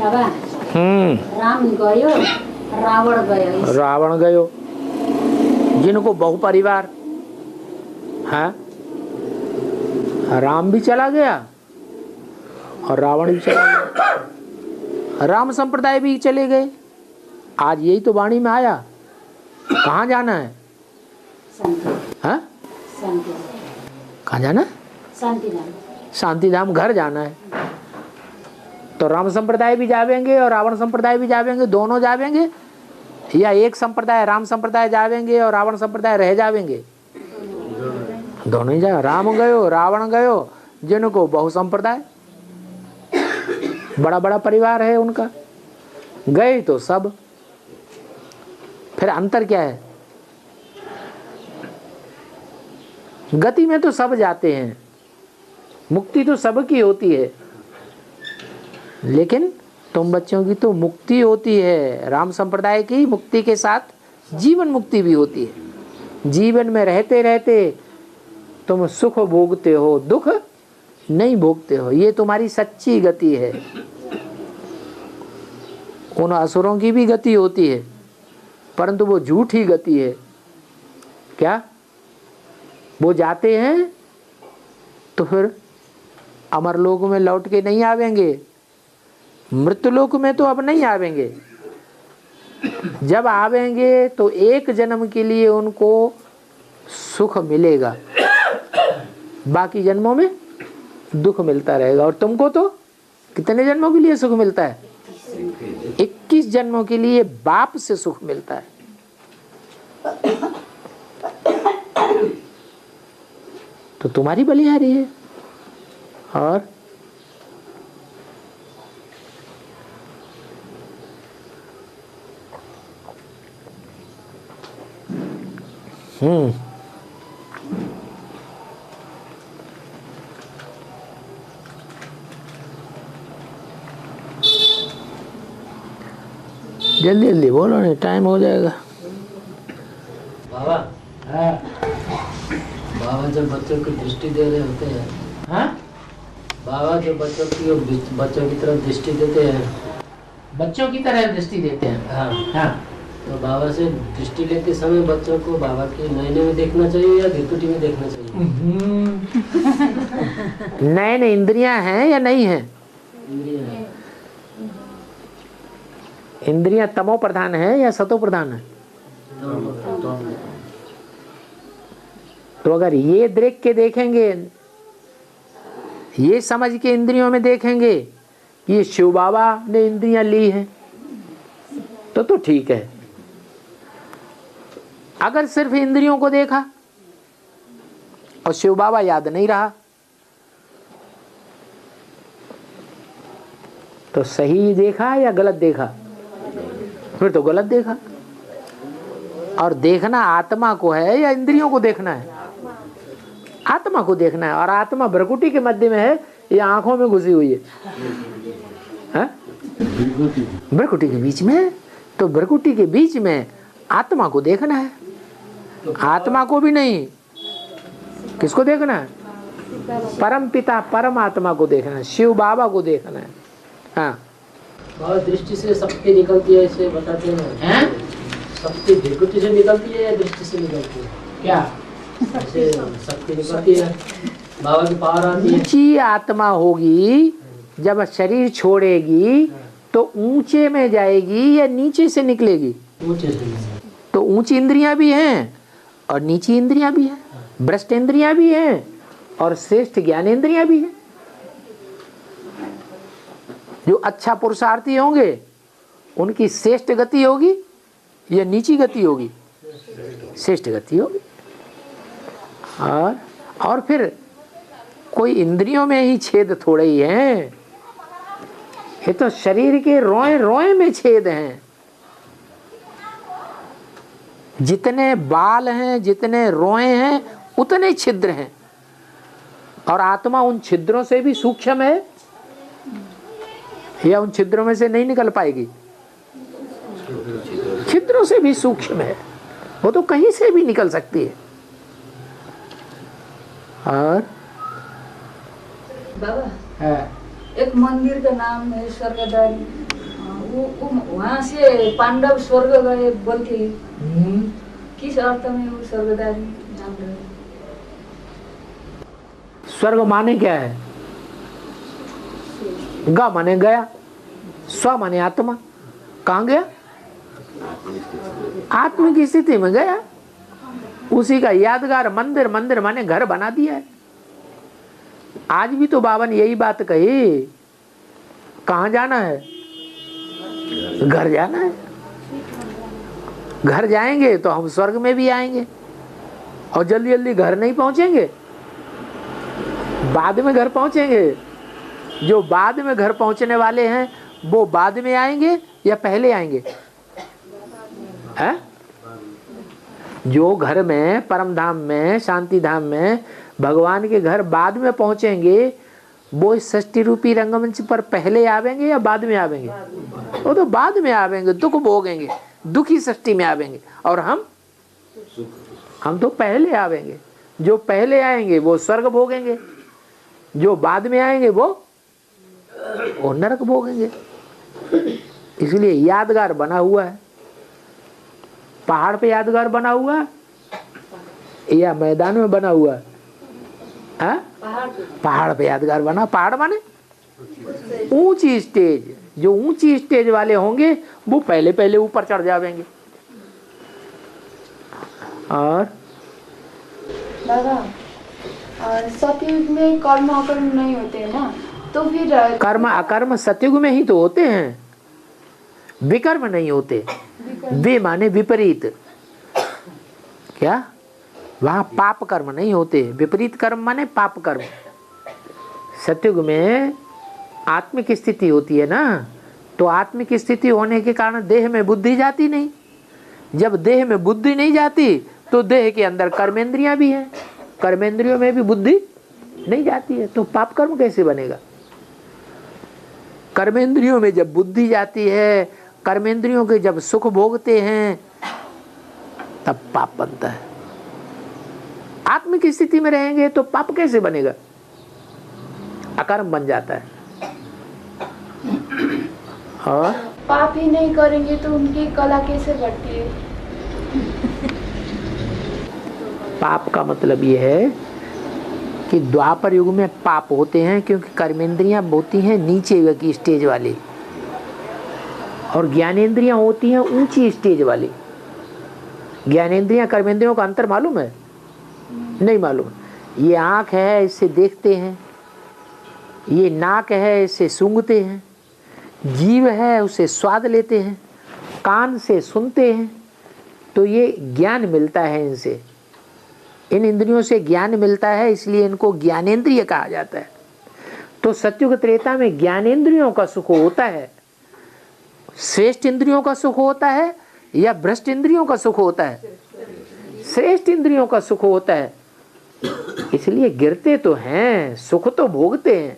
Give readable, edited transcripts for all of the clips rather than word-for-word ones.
बाबा राम गयो रावण गयो। रावण गयो, जिनको बहु परिवार है, राम भी चला गया और रावण भी चला गया, राम संप्रदाय भी चले गए। आज यही तो वाणी में आया। कहाँ जाना है? हाँ, कहाँ जाना? शांति धाम घर जाना है। तो राम संप्रदाय भी जावेंगे और रावण संप्रदाय भी जावेंगे, दोनों जावेंगे, या एक संप्रदाय राम संप्रदाय जावेंगे और रावण संप्रदाय रह जावेंगे? दोनों ही जा। राम गयो रावण गयो, जिनको बहु संप्रदाय, बड़ा बड़ा परिवार है उनका, गए तो सब। फिर अंतर क्या है? गति में तो सब जाते हैं, मुक्ति तो सबकी होती है, लेकिन तुम बच्चों की तो मुक्ति होती है। राम संप्रदाय की मुक्ति के साथ जीवन मुक्ति भी होती है। जीवन में रहते रहते तुम सुख भोगते हो, दुख नहीं भोगते हो, ये तुम्हारी सच्ची गति है। उन असुरों की भी गति होती है, परंतु वो झूठी गति है। क्या? वो जाते हैं तो फिर अमरलोक में लौट के नहीं आवेंगे, मृत्युलोक में तो अब नहीं आवेंगे। जब आवेंगे तो एक जन्म के लिए उनको सुख मिलेगा, बाकी जन्मों में दुख मिलता रहेगा। और तुमको तो कितने जन्मों के लिए सुख मिलता है? 21 जन्मों के लिए बाप से सुख मिलता है। तो तुम्हारी बलिहारी है। और जल्दी जल्दी बोलो, नहीं टाइम हो जाएगा। बाबा, बाबा जब बच्चों की दृष्टि दे रहे होते हैं, हाँ? बाबा जो बच्चों की तरफ दृष्टि देते हैं, बच्चों की तरह दृष्टि देते हैं। हाँ हाँ, तो बाबा से दृष्टि लेते समय बच्चों को बाबा के नैने में देखना चाहिए या धिकुटी में देखना चाहिए? नयन इंद्रियां हैं या नहीं है? इंद्रियां तमो प्रधान है या सतो प्रधान है? तो अगर ये देख के देखेंगे, ये समझ के इंद्रियों में देखेंगे कि ये शिव बाबा ने इंद्रियां ली हैं, तो ठीक है। अगर सिर्फ इंद्रियों को देखा और शिव बाबा याद नहीं रहा, तो सही देखा या गलत देखा? फिर तो गलत देखा। और देखना आत्मा को है या इंद्रियों को देखना है? आत्मा को देखना है। और आत्मा भ्रकुटी के मध्य में है या आंखों में घुसी हुई है? भ्रकुटी के बीच में है। तो भ्रकुटी के बीच में आत्मा को देखना है, आत्मा को भी नहीं। किसको देखना है? परम पिता परमात्मा को देखना है, शिव बाबा को देखना है। हाँ, और दृष्टि से शक्ति निकलती है, इसे बताते हैं। शक्ति धिकुटी से निकलती है या दृष्टि से निकलती है? क्या ऐसे शक्ति निकलती है, बाबा की पावर आती है। ऊंची आत्मा होगी, जब शरीर छोड़ेगी तो ऊंचे में जाएगी या नीचे से निकलेगी? ऊंचे से। तो ऊंची इंद्रियां भी हैं और नीची इंद्रियां भी हैं, भ्रष्ट इंद्रियां भी हैं और श्रेष्ठ ज्ञानेंद्रियां भी हैं। जो अच्छा पुरुषार्थी होंगे उनकी श्रेष्ठ गति होगी या नीची गति होगी? श्रेष्ठ गति होगी। और फिर कोई इंद्रियों में ही छेद थोड़े ही हैं, ये तो शरीर के रोए रोए में छेद हैं। जितने बाल हैं, जितने रोए हैं, उतने छिद्र हैं। और आत्मा उन छिद्रों से भी सूक्ष्म है या उन छिद्रों में से नहीं निकल पाएगी? छिद्रों से भी सूक्ष्म है, वो तो कहीं से भी निकल सकती है। और बाबा, एक मंदिर का नाम है स्वर्गद्वार, वहाँ से पांडव स्वर्ग गए बोलते किस अर्थ में वो स्वर्गदारी नाम रहे? स्वर्ग माने क्या है? ग माने गया, स्व माने आत्मा। कहाँ गया? आत्मा की स्थिति में गया। उसी का यादगार मंदिर, मंदिर माने घर बना दिया है। आज भी तो बाबा ने यही बात कही, कहाँ जाना है? घर जाना है। घर जाएंगे तो हम स्वर्ग में भी आएंगे। और जल्दी जल्दी घर नहीं पहुंचेंगे, बाद में घर पहुंचेंगे। जो बाद में घर पहुंचने वाले हैं वो बाद में आएंगे या पहले आएंगे? है? जो घर में, परम धाम में, शांति धाम में भगवान के घर बाद में पहुंचेंगे, वो षष्ठी रूपी रंगमंच पर पहले आवेंगे या बाद में आवेंगे? वो तो बाद में आवेंगे, दुख भोगेंगे, दुखी षष्ठी में आवेंगे। और हम तो पहले आवेंगे। जो पहले आएंगे वो स्वर्ग भोगेंगे, जो बाद में आएंगे वो नरक भोगेंगे। इसलिए यादगार बना हुआ है। पहाड़ पे यादगार बना हुआ है या मैदान में बना हुआ है? पहाड़ पे यादगार बना। पहाड़ माने ऊंची स्टेज। जो ऊंची स्टेज वाले होंगे वो पहले पहले ऊपर चढ़ जाएंगे। और दादा, सतयुग में कर्म अकर्म नहीं होते हैं ना, तो फिर कर्म अकर्म सतयुग में ही तो होते हैं, विकर्म नहीं होते। वे माने विपरीत। क्या? वहां पाप कर्म नहीं होते, विपरीत कर्म माने पाप कर्म। सतयुग में आत्मिक स्थिति होती है ना, तो आत्मिक स्थिति होने के कारण देह में बुद्धि जाती नहीं। जब देह में बुद्धि नहीं जाती तो देह के अंदर कर्मेंद्रियां भी हैं, कर्मेंद्रियों में भी बुद्धि नहीं जाती है, तो पाप कर्म कैसे बनेगा? कर्मेंद्रियों में जब बुद्धि जाती है, कर्मेंद्रियों के जब सुख भोगते हैं, तब पाप बनता है। आत्मिक स्थिति में रहेंगे तो पाप कैसे बनेगा? अकर्म बन जाता है। और पाप ही नहीं करेंगे तो उनकी कला कैसे बढ़ती है? पाप का मतलब ये है कि द्वापर युग में पाप होते हैं, क्योंकि कर्मेंद्रियां होती हैं नीचे की स्टेज वाली और ज्ञानेंद्रियां होती हैं ऊंची स्टेज वाली। ज्ञानेंद्रियां कर्मेंद्रियों का अंतर मालूम है? नहीं मालूम। ये आँख है, इससे देखते हैं। ये नाक है, इससे सूंघते हैं। जीव है, उससे स्वाद लेते हैं। कान से सुनते हैं। तो ये ज्ञान मिलता है इनसे, इन इंद्रियों से ज्ञान मिलता है, इसलिए इनको ज्ञानेंद्रिय कहा जाता है। तो सत्युग त्रेता में ज्ञानेंद्रियों का सुख होता है, श्रेष्ठ इंद्रियों का सुख होता है या भ्रष्ट इंद्रियों का सुख होता है? श्रेष्ठ इंद्रियों का सुख होता है। इसलिए गिरते तो हैं, सुख तो भोगते हैं,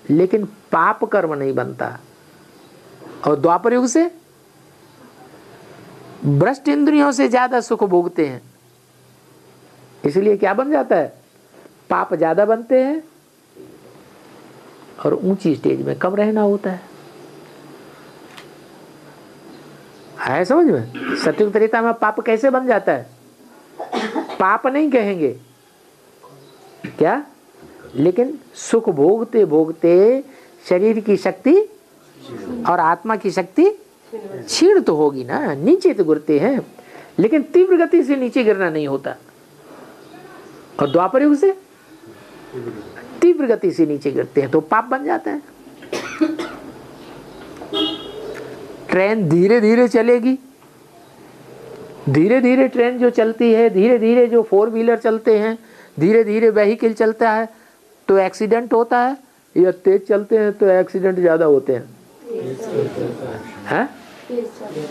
लेकिन पाप कर्म नहीं बनता। और द्वापर युग से भ्रष्ट इंद्रियों से ज्यादा सुख भोगते हैं, इसलिए क्या बन जाता है? पाप ज्यादा बनते हैं और ऊंची स्टेज में कम रहना होता है। समझ में? सत्युग त्रेता में पाप कैसे बन जाता है? पाप नहीं कहेंगे क्या, लेकिन सुख भोगते भोगते शरीर की शक्ति और आत्मा की शक्ति क्षीण तो होगी ना, नीचे तो गिरते हैं, लेकिन तीव्र गति से नीचे गिरना नहीं होता। और द्वापर युग से तीव्र गति से नीचे गिरते हैं तो पाप बन जाता है। ट्रेन धीरे धीरे चलेगी, धीरे धीरे ट्रेन जो चलती है, धीरे धीरे जो फोर व्हीलर चलते हैं, धीरे धीरे व्हीकल चलता है तो एक्सीडेंट होता है, या तेज चलते हैं तो एक्सीडेंट ज्यादा होते हैं?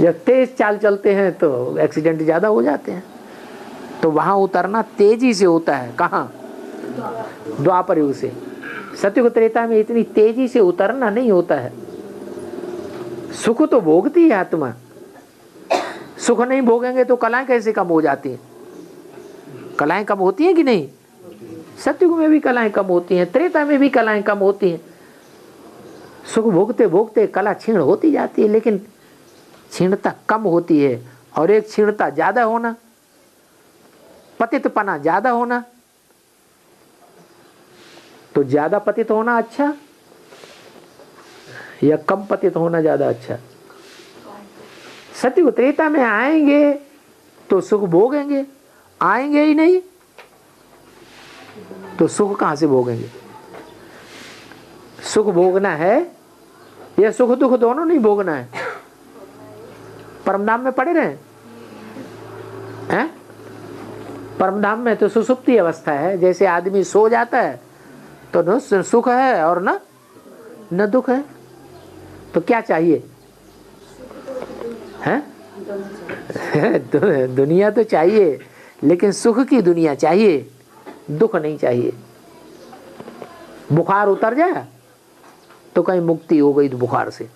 जब तेज चाल चलते हैं तो एक्सीडेंट ज्यादा हो जाते हैं। तो वहां उतरना तेजी से होता है। कहाँ? द्वापर युग से। सत्युग त्रेता में इतनी तेजी से उतरना नहीं होता है। सुख तो भोगती है आत्मा, सुख नहीं भोगेंगे तो कलाएं कैसे कम हो जाती हैं? कलाएं कम होती हैं कि नहीं? सत्युग में भी कलाएं कम होती हैं, त्रेता में भी कलाएं कम होती हैं। सुख भोगते भोगते कला क्षीण होती जाती है, लेकिन क्षीणता कम होती है। और एक क्षीणता ज्यादा होना, पतितपना ज्यादा होना, तो ज्यादा पतित होना अच्छा या कम पतित होना ज्यादा अच्छा? सत्युग त्रेता में आएंगे तो सुख भोगेंगे, आएंगे ही नहीं तो सुख कहां से भोगेंगे? सुख भोगना है या सुख दुख दोनों नहीं भोगना है? परमधाम में पड़े रहे हैं? परमधाम में तो सुसुप्ति अवस्था है, जैसे आदमी सो जाता है तो न सुख है और न दुख है। तो क्या चाहिए है? दुनिया तो चाहिए, लेकिन सुख की दुनिया चाहिए, दुख नहीं चाहिए। बुखार उतर जाए तो कहीं मुक्ति हो गई, तो बुखार से,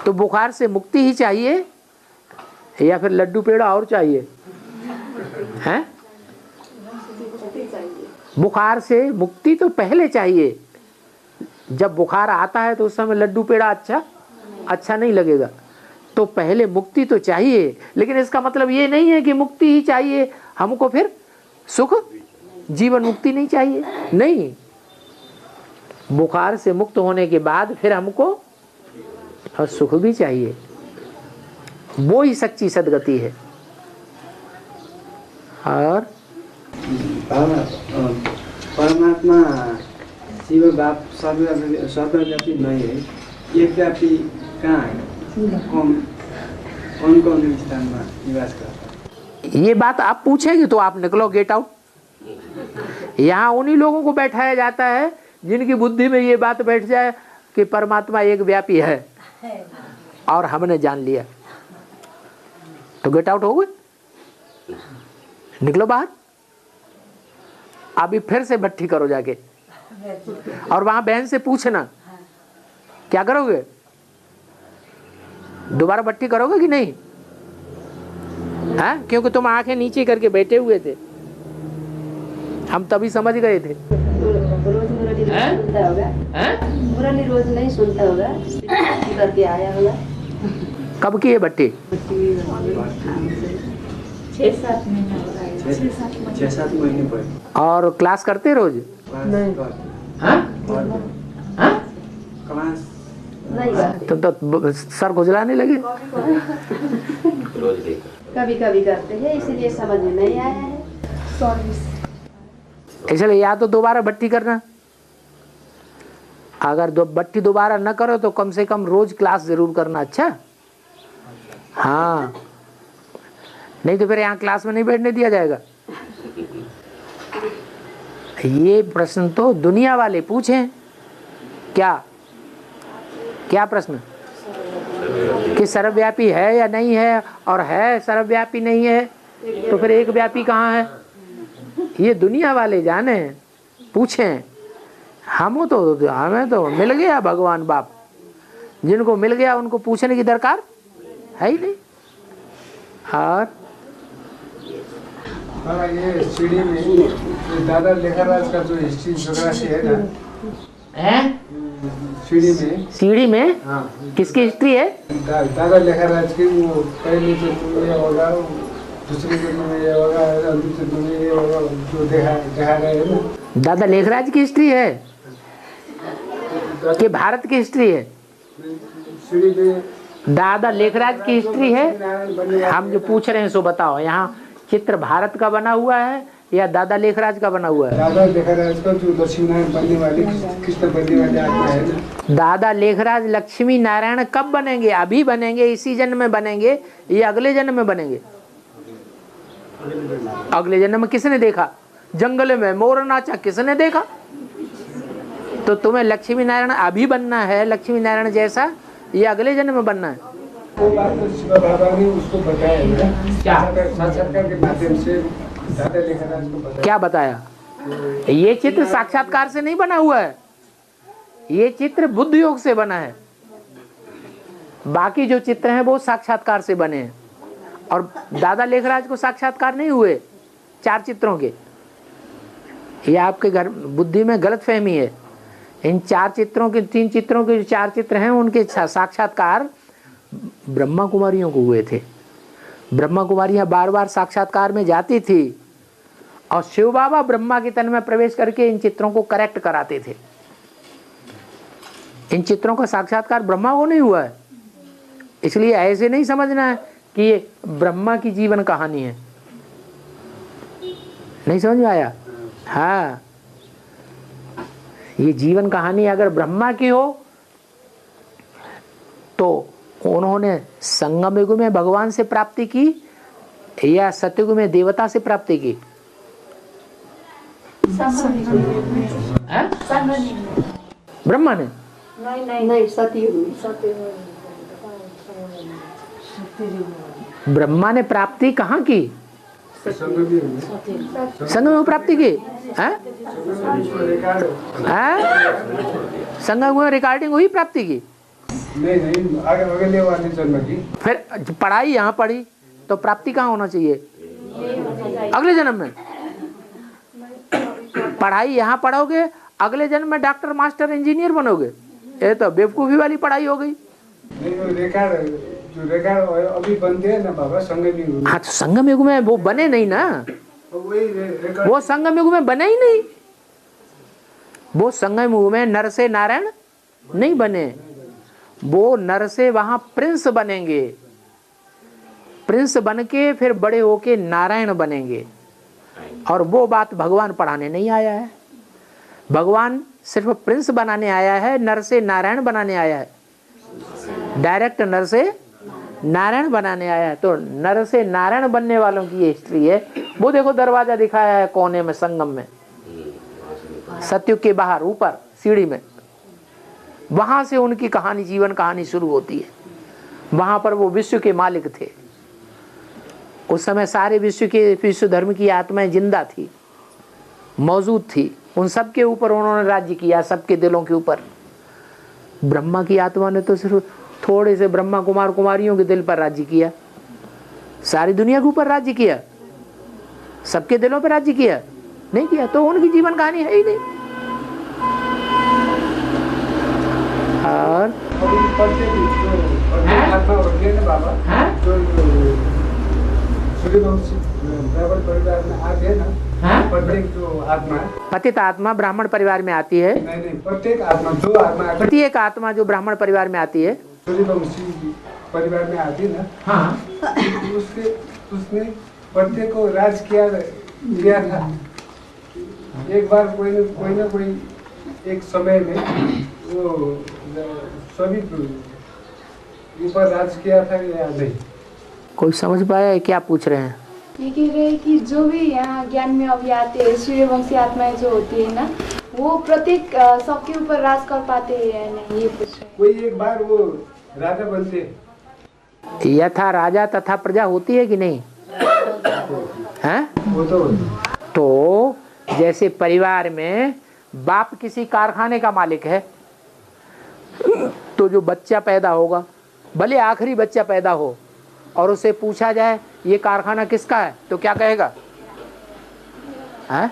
तो बुखार से मुक्ति ही चाहिए या फिर लड्डू पेड़ा और चाहिए? हैं? बुखार से मुक्ति तो पहले चाहिए। जब बुखार आता है तो उस समय लड्डू पेड़ा अच्छा नहीं लगेगा, तो पहले मुक्ति तो चाहिए। लेकिन इसका मतलब ये नहीं है कि मुक्ति ही चाहिए हमको, फिर सुख जीवन मुक्ति नहीं चाहिए, नहीं। बुखार से मुक्त होने के बाद फिर हमको और सुख भी चाहिए, वो ही सच्ची सदगति है। और परमात्मा शिव बाप सर्वव्यापी नहीं है, एक व्यापी कहाँ है? कौन कौन स्थान में निवास करता है? ये बात आप पूछेंगे तो आप निकलो गेट आउट। यहाँ उन्हीं लोगों को बैठाया जाता है जिनकी बुद्धि में ये बात बैठ जाए कि परमात्मा एक व्यापी है और हमने जान लिया, तो गेट आउट हो गए, निकलो बाहर। अभी फिर से भट्टी करो जाके, और वहां बहन से पूछना क्या करोगे, दोबारा भट्टी करोगे कि नहीं? हाँ, क्योंकि तुम आंखें नीचे करके बैठे हुए थे, हम तभी समझ गए थे। मुरली रोज नहीं सुनता होगा, करके आया होगा। कब की है भट्टी? 6-7 महीने। 6-7 महीने पहले। और क्लास करते रोज? नहीं। क्लास तुम तो सर खुजलाने लगे। कभी कभी करते हैं, इसीलिए समझ में नहीं आया है। इसलिए या तो दोबारा भट्टी करना, अगर भट्टी दोबारा न करो तो कम से कम रोज क्लास जरूर करना। अच्छा, हाँ, नहीं तो फिर यहाँ क्लास में नहीं बैठने दिया जाएगा। ये प्रश्न तो दुनिया वाले पूछें। क्या प्रश्न? कि सर्वव्यापी है या नहीं है, और है सर्वव्यापी नहीं है तो फिर एक व्यापी कहाँ है? ये दुनिया वाले जाने, पूछें। हमें तो मिल गया भगवान बाप, जिनको मिल गया उनको पूछने की दरकार है ही नहीं। और ये सीढ़ी में दादा लेखराज का जो हिस्ट्री जोग्राफी है ना, सीढ़ी में हाँ, किसकी हिस्ट्री है? दादा लेखराज की। वो पहले जन्म में ये होगा, दूसरे जन्म में ये होगा, दूसरे जन्म में ये होगा, जो देखा गया है ना। दादा लेखराज की हिस्ट्री है कि भारत की हिस्ट्री है? सीढ़ी में दादा लेखराज की हिस्ट्री है। हम जो पूछ रहे हैं सो बताओ, यहाँ चित्र भारत का बना हुआ है या दादा लेखराज का बना हुआ है? दादा लेखराज का जो लक्ष्मी नारायण बनने वाले, कृष्ण बनने वाले आत्मा है ना। दादा लेखराज लक्ष्मी नारायण कब बनेंगे? अभी बनेंगे, इसी जन्म में बनेंगे या अगले जन्म में बनेंगे? अगले जन्म में किसने देखा? जंगल में मोर नाचा किसने देखा? तो तुम्हें लक्ष्मी नारायण अभी बनना है, लक्ष्मी नारायण जैसा, या अगले जन्म में बनना है? वो बात तो शिव बाबा ने उसको बताया है, साक्षात्कार के माध्यम से दादा लेखराज को बताया। क्या बताया? ये चित्र साक्षात्कार से नहीं बना हुआ है, ये चित्र बुद्ध योग से बना है। बाकी जो चित्र हैं वो साक्षात्कार से बने हैं, और दादा लेखराज को साक्षात्कार नहीं हुए 4 चित्रों के। ये आपके घर बुद्धि में गलत फहमी है। इन 4 चित्रों के 3 चित्रों के जो 4 चित्र हैं उनके साक्षात्कार ब्रह्मा कुमारियों को हुए थे। ब्रह्मा कुमारियां बार बार साक्षात्कार में जाती थी और शिव बाबा ब्रह्मा के तन में प्रवेश करके इन चित्रों को करेक्ट कराते थे। इन चित्रों का साक्षात्कार ब्रह्मा को नहीं हुआ है, इसलिए ऐसे नहीं समझना है कि ये ब्रह्मा की जीवन कहानी है। नहीं समझ में आया? हाँ, ये जीवन कहानी अगर ब्रह्मा की हो तो उन्होंने संगम युग में भगवान से प्राप्ति की या सतयुग में देवता से प्राप्ति की? ब्रह्मा ने नहीं सतयुग ब्रह्मा ने प्राप्ति कहाँ की? संगम में प्राप्ति की। संगम में रिकॉर्डिंग हुई प्राप्ति की? नहीं अगले वाले जन्म की। फिर पढ़ाई यहाँ पढ़ी तो प्राप्ति कहाँ होना चाहिए? अगले जन्म में। पढ़ाई यहाँ पढ़ोगे, अगले जन्म में डॉक्टर मास्टर इंजीनियर बनोगे, ये तो बेवकूफी वाली पढ़ाई हो गई। जो रिकॉर्ड अभी बनते हैं ना बाबा संगम युग। हाँ, तो संगम युग में वो बने नहीं ना, वो संगम युग में बने ही नहीं। वो संगम युग में नर से नारायण नहीं बने, वो नर से वहां प्रिंस बनेंगे, प्रिंस बन के फिर बड़े होके नारायण बनेंगे। और वो बात भगवान पढ़ाने नहीं आया है, भगवान सिर्फ प्रिंस बनाने आया है, नर से नारायण बनाने आया है, डायरेक्ट नर से नारायण बनाने आया है। तो नर से नारायण बनने वालों की ये हिस्ट्री है। वो देखो दरवाजा दिखाया है कोने में, संगम में, सतयुग के बाहर ऊपर सीढ़ी में, वहां से उनकी कहानी, जीवन कहानी शुरू होती है। वहां पर वो विश्व के मालिक थे। उस समय सारे विश्व धर्म की आत्माएं जिंदा थी, मौजूद थी। उन सब के ऊपर उन्होंने राज्य किया, सबके दिलों के ऊपर। ब्रह्मा की आत्मा ने तो सिर्फ थोड़े से ब्रह्मा कुमार कुमारियों के दिल पर राज्य किया, सारी दुनिया के ऊपर राज्य किया, सबके दिलों पर राज्य किया नहीं किया। तो उनकी जीवन कहानी है ही नहीं। और आत्मा होती है ना बाबा, सूर्यवंशी ब्राह्मण परिवार में आते हैं ना, प्रत्येक जो आत्मा, पतित आत्मा ब्राह्मण परिवार में आती है। नहीं प्रत्येक आत्मा जो आत्मा, प्रत्येक आत्मा जो ब्राह्मण परिवार में आती है, सूर्यवंशी परिवार में आती है ना, हाँ, उसने प्रत्येक को राज किया था। एक बार कोई ना कोई एक समय में वो सभी ऊपर राज किया था या नहीं? कोई समझ पाया है क्या पूछ रहे हैं? ये कह रहे हैं कि जो भी यहाँ ज्ञान में अभी आते हैं, सूर्यवंशी आत्माएं जो होती है ना, वो प्रत्येक सबके ऊपर राज कर पाते हैं या नहीं, ये पूछ रहे हैं। कोई एक बार वो राजा बनते, यथा राजा तथा प्रजा होती है कि नहीं? हैं? वो तो जैसे परिवार में बाप किसी कारखाने का मालिक है, तो जो बच्चा पैदा होगा, भले आखिरी बच्चा पैदा हो, और उसे पूछा जाए ये कारखाना किसका है, तो क्या कहेगा? हैं?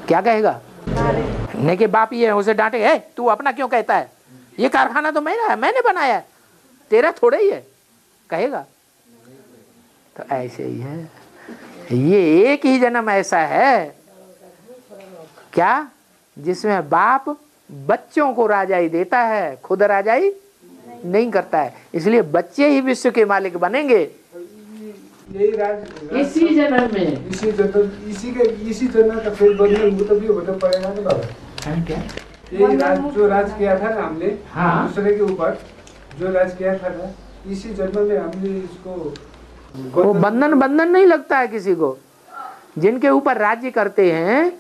क्या कहेगा? नहीं कि बाप ये है, उसे डांटे, है तू अपना क्यों कहता है, ये कारखाना तो मेरा है, मैंने बनाया है, तेरा थोड़ा ही है, कहेगा? तो ऐसे ही है, ये एक ही जन्म ऐसा है क्या जिसमें बाप बच्चों को राजाई देता है, खुद राजाई नहीं करता है। इसलिए बच्चे ही विश्व के मालिक बनेंगे यही राज इसी जन्म में। इसी जन्म का फिर बदले वो तो भी होना पड़ेगा ना बाबा। क्या? यही राज जो राज किया था ना हमने, हाँ। दूसरे के ऊपर जो राज किया था ना, इसी जन्म में हमने इसको वो बंधन नहीं लगता है किसी को। जिनके ऊपर राज्य करते हैं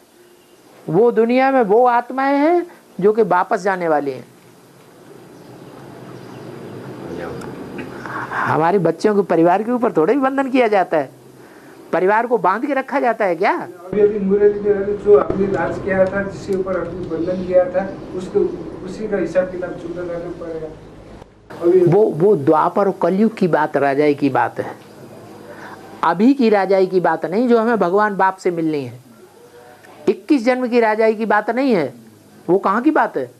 वो दुनिया में वो आत्माएं हैं जो कि वापस जाने वाली हैं। हमारे बच्चों के परिवार के ऊपर थोड़ा ही बंधन किया जाता है, परिवार को बांध के रखा जाता है क्या? अभी मुरली में जो हमने राज किया था, जिसके ऊपर हमने बंधन किया था, उसको उसी का हिसाब किताब चुकता करना पड़ेगा। वो द्वापर और कलयुग की बात, राजाई की बात है, अभी की राजाई की बात नहीं जो हमें भगवान बाप से मिलनी है। 21 जन्म की राजाई की बात नहीं है, वो कहाँ की बात है?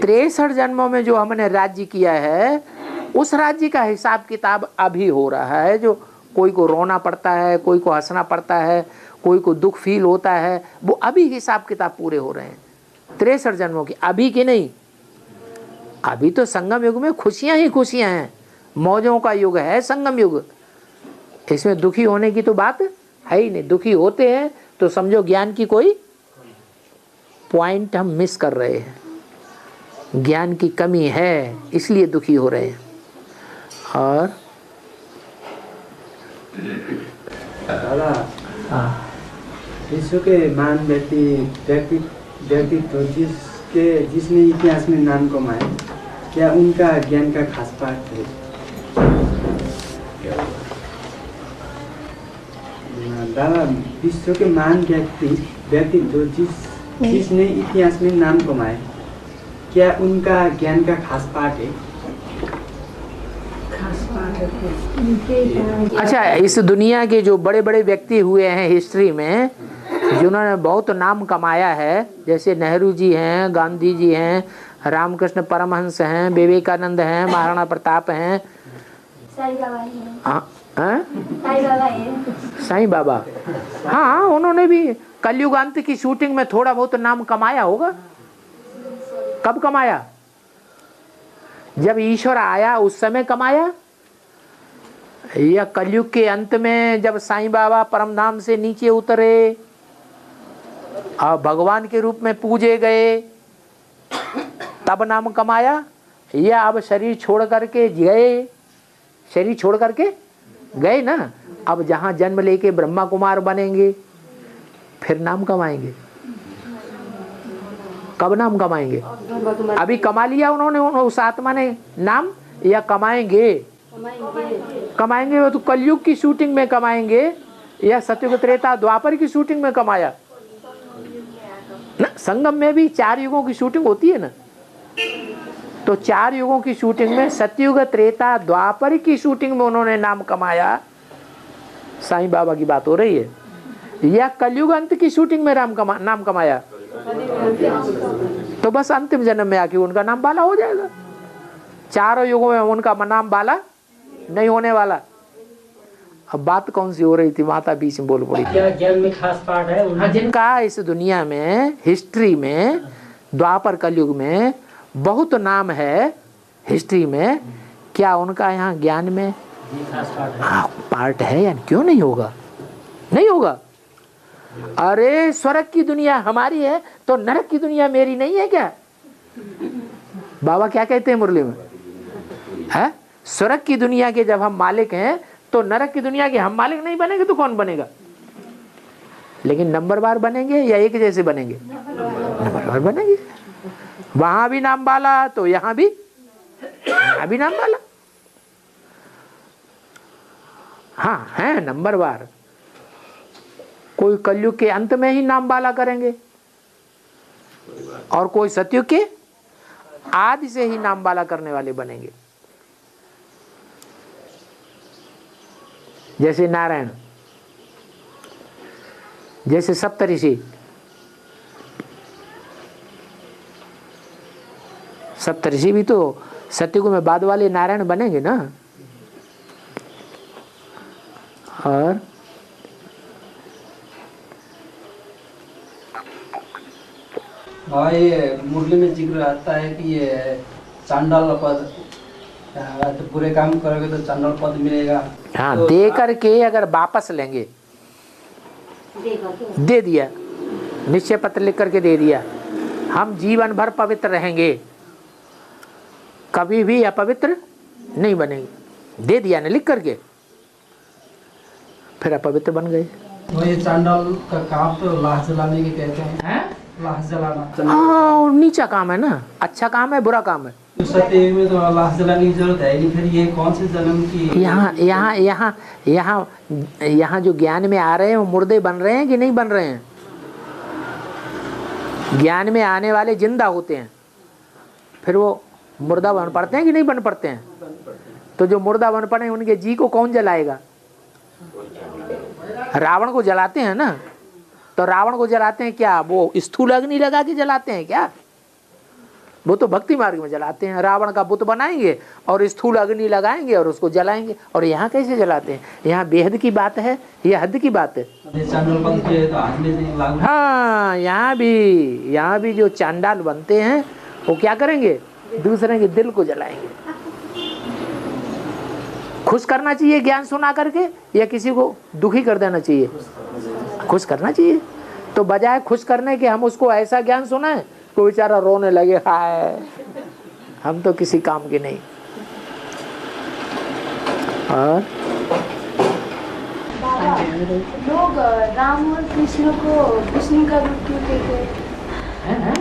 63 जन्मों में जो हमने राज्य किया है उस राज्य का हिसाब किताब अभी हो रहा है। जो कोई को रोना पड़ता है, कोई को हंसना पड़ता है, कोई को दुख फील होता है, वो अभी हिसाब किताब पूरे हो रहे हैं 63 जन्मों की, अभी के नहीं। अभी तो संगम युग में खुशियां ही खुशियां हैं, मौजों का युग है संगम युग। इसमें दुखी होने की तो बात है ही नहीं। दुखी होते हैं तो समझो ज्ञान की कोई पॉइंट हम मिस कर रहे हैं, ज्ञान की कमी है, इसलिए दुखी हो रहे हैं। और दादा, विश्व के महान व्यक्तित्व जिसने इतिहास में नाम कमाया, क्या उनका ज्ञान का खास पाठ है? दादा, विश्व के महान व्यक्तित्व जिसने इतिहास में नाम कमाया, क्या उनका ज्ञान का खास पाठ है? अच्छा, इस दुनिया के जो बड़े बड़े व्यक्ति हुए हैं हिस्ट्री में, जिन्होंने बहुत नाम कमाया है, जैसे नेहरू जी हैं, गांधी जी हैं, रामकृष्ण परमहंस हैं, विवेकानंद हैं, महाराणा प्रताप हैं, साईं बाबा। हाँ, उन्होंने भी कलयुगांत की शूटिंग में थोड़ा बहुत नाम कमाया होगा। कब कमाया? जब ईश्वर आया उस समय कमाया, या कलयुग के अंत में जब साईं बाबा परमधाम से नीचे उतरे और भगवान के रूप में पूजे गए तब नाम कमाया, या अब शरीर छोड़ करके गए? शरीर छोड़ करके गए ना, अब जहां जन्म लेके ब्रह्मा कुमार बनेंगे फिर नाम कमाएंगे। कब नाम कमाएंगे? अभी कमा लिया उन्होंने, उस आत्मा ने नाम, या कमाएंगे? कमाएंगे। वो तो कलयुग की शूटिंग में कमाएंगे, या सतयुग त्रेता द्वापर की शूटिंग में कमाया ना। संगम में भी 4 युगों की शूटिंग होती है ना, तो 4 युगों की शूटिंग में सतयुग त्रेता द्वापर की शूटिंग में उन्होंने नाम कमाया। साईं बाबा की बात हो रही है। या कलयुग अंत की शूटिंग में नाम कमाया, तो बस अंतिम जन्म में आके उनका नाम बाला हो जाएगा। 4 युगों में उनका नाम बाला नहीं होने वाला। अब बात कौन सी हो रही थी? माता बीच में बोल पड़ी। क्या ज्ञान में खास पाठ है जिनका इस दुनिया में हिस्ट्री में द्वापर कलयुग में बहुत नाम है हिस्ट्री में, क्या उनका यहाँ ज्ञान में पार्ट है? या क्यों नहीं होगा? नहीं होगा। अरे स्वर्ग की दुनिया हमारी है तो नरक की दुनिया मेरी नहीं है क्या? बाबा क्या कहते हैं मुरली में? है स्वर्ग की दुनिया के जब हम मालिक हैं तो नरक की दुनिया के हम मालिक नहीं बनेंगे तो कौन बनेगा? लेकिन नंबरवार बनेंगे या एक जैसे बनेंगे? नंबरवार बनेंगे। वहां भी नाम वाला तो यहाँ भी नाम वाला। हाँ है नंबरवार। कोई कलयुग के अंत में ही नाम वाला करेंगे और कोई सतयुग के आदि से ही नाम वाला करने वाले बनेंगे। जैसे नारायण, जैसे सप्तऋषि। सप्तऋषि भी तो सतयुग में बाद वाले नारायण बनेंगे ना। और हाँ, ये मुरली में जिक्र आता है कि ये चांडाल पद, तो पूरे काम करोगे तो चांडाल पद मिलेगा। हाँ तो दे करके अगर वापस लेंगे, दे दिया, निश्चय पत्र लिख करके दे दिया, हम जीवन भर पवित्र रहेंगे, कभी भी अपवित्र नहीं बनेंगे, दे दिया ना लिख करके, फिर अपवित्र बन गए। वो ये चांडाल का काम तो लाश जलाने के कहते हैं। लाश जलाना हाँ नीचा काम है ना, अच्छा काम है बुरा काम है। तो सत्ययुग में तो लाश जलाने की जरूरत है नहीं, फिर ये कौन से जन्म की? यहाँ जो ज्ञान में आ रहे हैं वो मुर्दे बन रहे हैं कि नहीं बन रहे हैं? ज्ञान में आने वाले जिंदा होते हैं, फिर वो मुर्दा बन पड़ते हैं कि नहीं बन पड़ते हैं? तो जो मुर्दा बन पड़े उनके जी को कौन जलाएगा? रावण को जलाते हैं ना, तो रावण को जलाते हैं क्या? वो स्थूल अग्नि लगा के जलाते हैं क्या? वो तो भक्ति मार्ग में जलाते हैं। रावण का बुत बनाएंगे और स्थूल अग्नि लगाएंगे और उसको जलाएंगे। और यहाँ कैसे जलाते हैं? यहाँ बेहद की बात है, यह हद की बात है। हाँ, यहाँ भी जो चांडाल बनते हैं वो क्या करेंगे? दूसरे के दिल को जलाएंगे। खुश करना चाहिए ज्ञान सुना करके, या किसी को दुखी कर देना चाहिए? खुश करना चाहिए। तो बजाय खुश करने के हम उसको ऐसा ज्ञान सुनाएं कोई बेचारा रोने लगे, हाय हम तो किसी काम के नहीं। और बाबा, लोग राम और कृष्ण को विष्णु का रूप क्यों कहते हैं?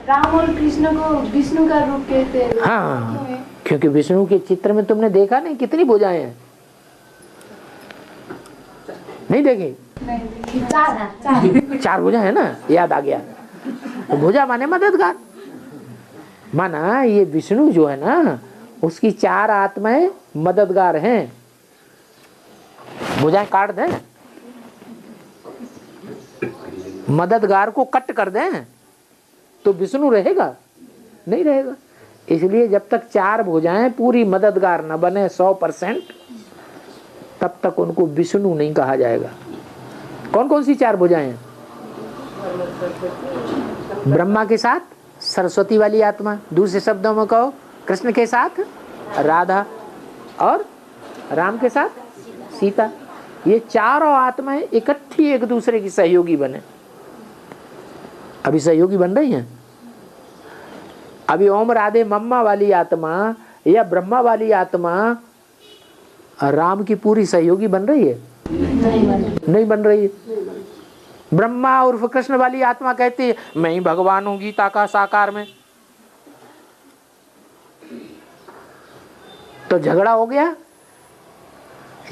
राम और कृष्ण को विष्णु का रूप कहते हैं। हाँ, क्योंकि विष्णु के चित्र में तुमने देखा नहीं कितनी भुजाएं हैं? नहीं देखी? चार भुजा है ना, याद आ गया। तो भुजा माने मददगार, माना ये विष्णु जो है ना उसकी 4 आत्माएं मददगार हैं। भुजाएं काट दें, मददगार को कट कर दें तो विष्णु रहेगा? नहीं रहेगा। इसलिए जब तक 4 भुजाएं पूरी मददगार न बने 100%, तब तक उनको विष्णु नहीं कहा जाएगा। कौन कौन सी 4 भुजाएं हैं? ब्रह्मा के साथ सरस्वती वाली आत्मा, दूसरे शब्दों में कहो कृष्ण के साथ राधा, और राम के साथ सीता। ये चारों आत्माएं इकट्ठी एक दूसरे की सहयोगी बने। अभी सहयोगी बन रही हैं। अभी ओम राधे मम्मा वाली आत्मा या ब्रह्मा वाली आत्मा राम की पूरी सहयोगी बन रही है? नहीं बन रही है। ब्रह्मा और कृष्ण वाली आत्मा कहती है मैं ही भगवान हूं गीता का साकार में। तो झगड़ा हो गया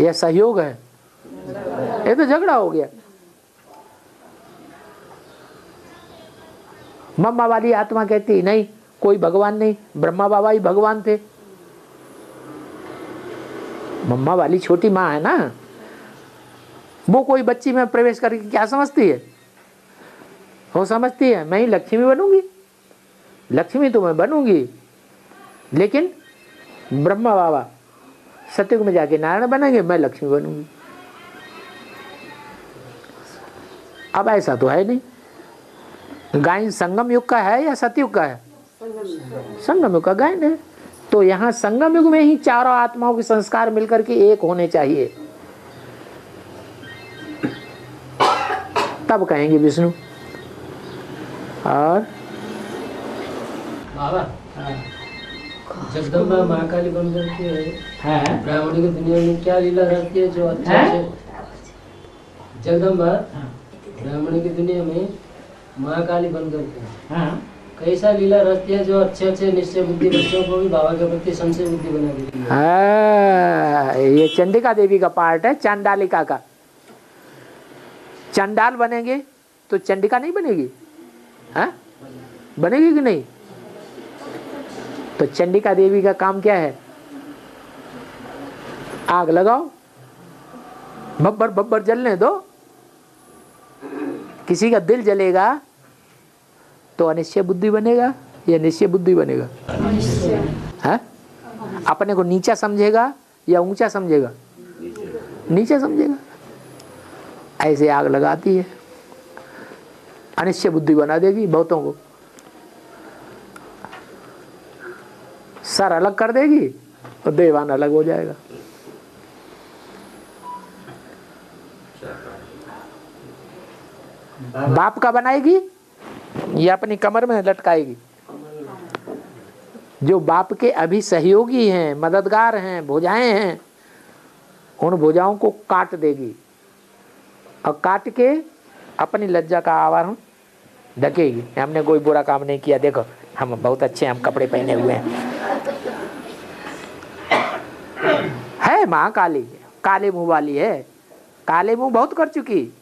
या सहयोग है? ये तो झगड़ा हो गया। मम्मा वाली आत्मा कहती नहीं कोई भगवान नहीं, ब्रह्मा बाबा ही भगवान थे। मम्मा वाली छोटी माँ है ना, वो कोई बच्ची में प्रवेश करके क्या समझती है? वो समझती है मैं ही लक्ष्मी बनूंगी, लक्ष्मी तो मैं बनूंगी, लेकिन ब्रह्मा बाबा सतयुग में जाके नारायण बनेंगे, मैं लक्ष्मी बनूंगी। अब ऐसा तो है नहीं। गायन संगम युग का है या सतयुग का है? संगम युग का गायन है। तो यहाँ संगम युग में ही चारों आत्माओं के संस्कार मिलकर के एक होने चाहिए, तब कहेंगे विष्णु। और बाबा जगदम्बा महाकाली बन करके है ब्राह्मणी की दुनिया में क्या लीला रहती है जो अच्छा से? जगदम्बा ब्राह्मणी की दुनिया में महाकाली बन करके कैसा लीला रहती है जो अच्छे अच्छे निश्चय बुद्धि बच्चों को भी बाबा के प्रति संशय बुद्धि बना देती है। ये चंडिका देवी का पार्ट है, चांडालिका का। चांडाल बनेंगे तो चंडिका नहीं बनेगी? हाँ बनेगी कि नहीं? तो चंडिका देवी का काम क्या है? आग लगाओ, बब्बर बब्बर जलने दो। किसी का दिल जलेगा तो अनिश्चय बुद्धि बनेगा या निश्चय बुद्धि बनेगा? है? अपने को नीचा समझेगा या ऊंचा समझेगा? नीचा समझेगा। ऐसे आग लगाती है, अनिश्चय बुद्धि बना देगी बहुतों को, सर अलग कर देगी और देवान अलग हो जाएगा। बाप का बनाएगी या अपनी कमर में लटकाएगी? जो बाप के अभी सहयोगी हैं, मददगार हैं, भुजाएं हैं, उन भुजाओं को काट देगी और काट के अपनी लज्जा का आवरण ढकेगी। हमने कोई बुरा काम नहीं किया, देखो हम बहुत अच्छे, हम कपड़े पहने हुए हैं। है महाकाली, काले मुंह वाली है, काले मुंह बहुत कर चुकी।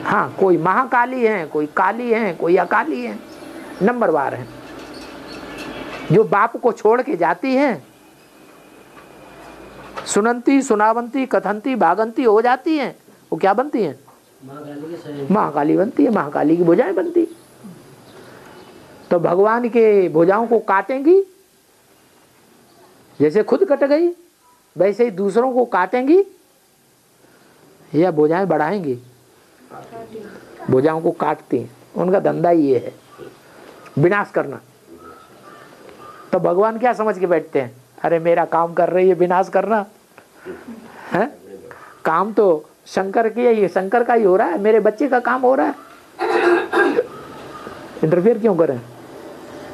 हाँ, कोई महाकाली है, कोई काली है, कोई अकाली है, नंबरवार है। जो बाप को छोड़ के जाती है, सुनंती सुनावंती कथंती भागंती हो जाती हैं, वो क्या बनती हैं? महाकाली बनती है, महाकाली की भुजाएं बनती। तो भगवान के भुजाओं को काटेंगी, जैसे खुद कट गई वैसे ही दूसरों को काटेंगी या भुजाएं बढ़ाएंगी? भुजाओं को काटती हैं, उनका धंधा ही ये है, विनाश करना। तो भगवान क्या समझ के बैठते हैं, अरे मेरा काम कर रही है विनाश करना है, काम तो शंकर की है, शंकर का ही हो रहा है, मेरे बच्चे का काम हो रहा है, इंटरफेयर क्यों करें?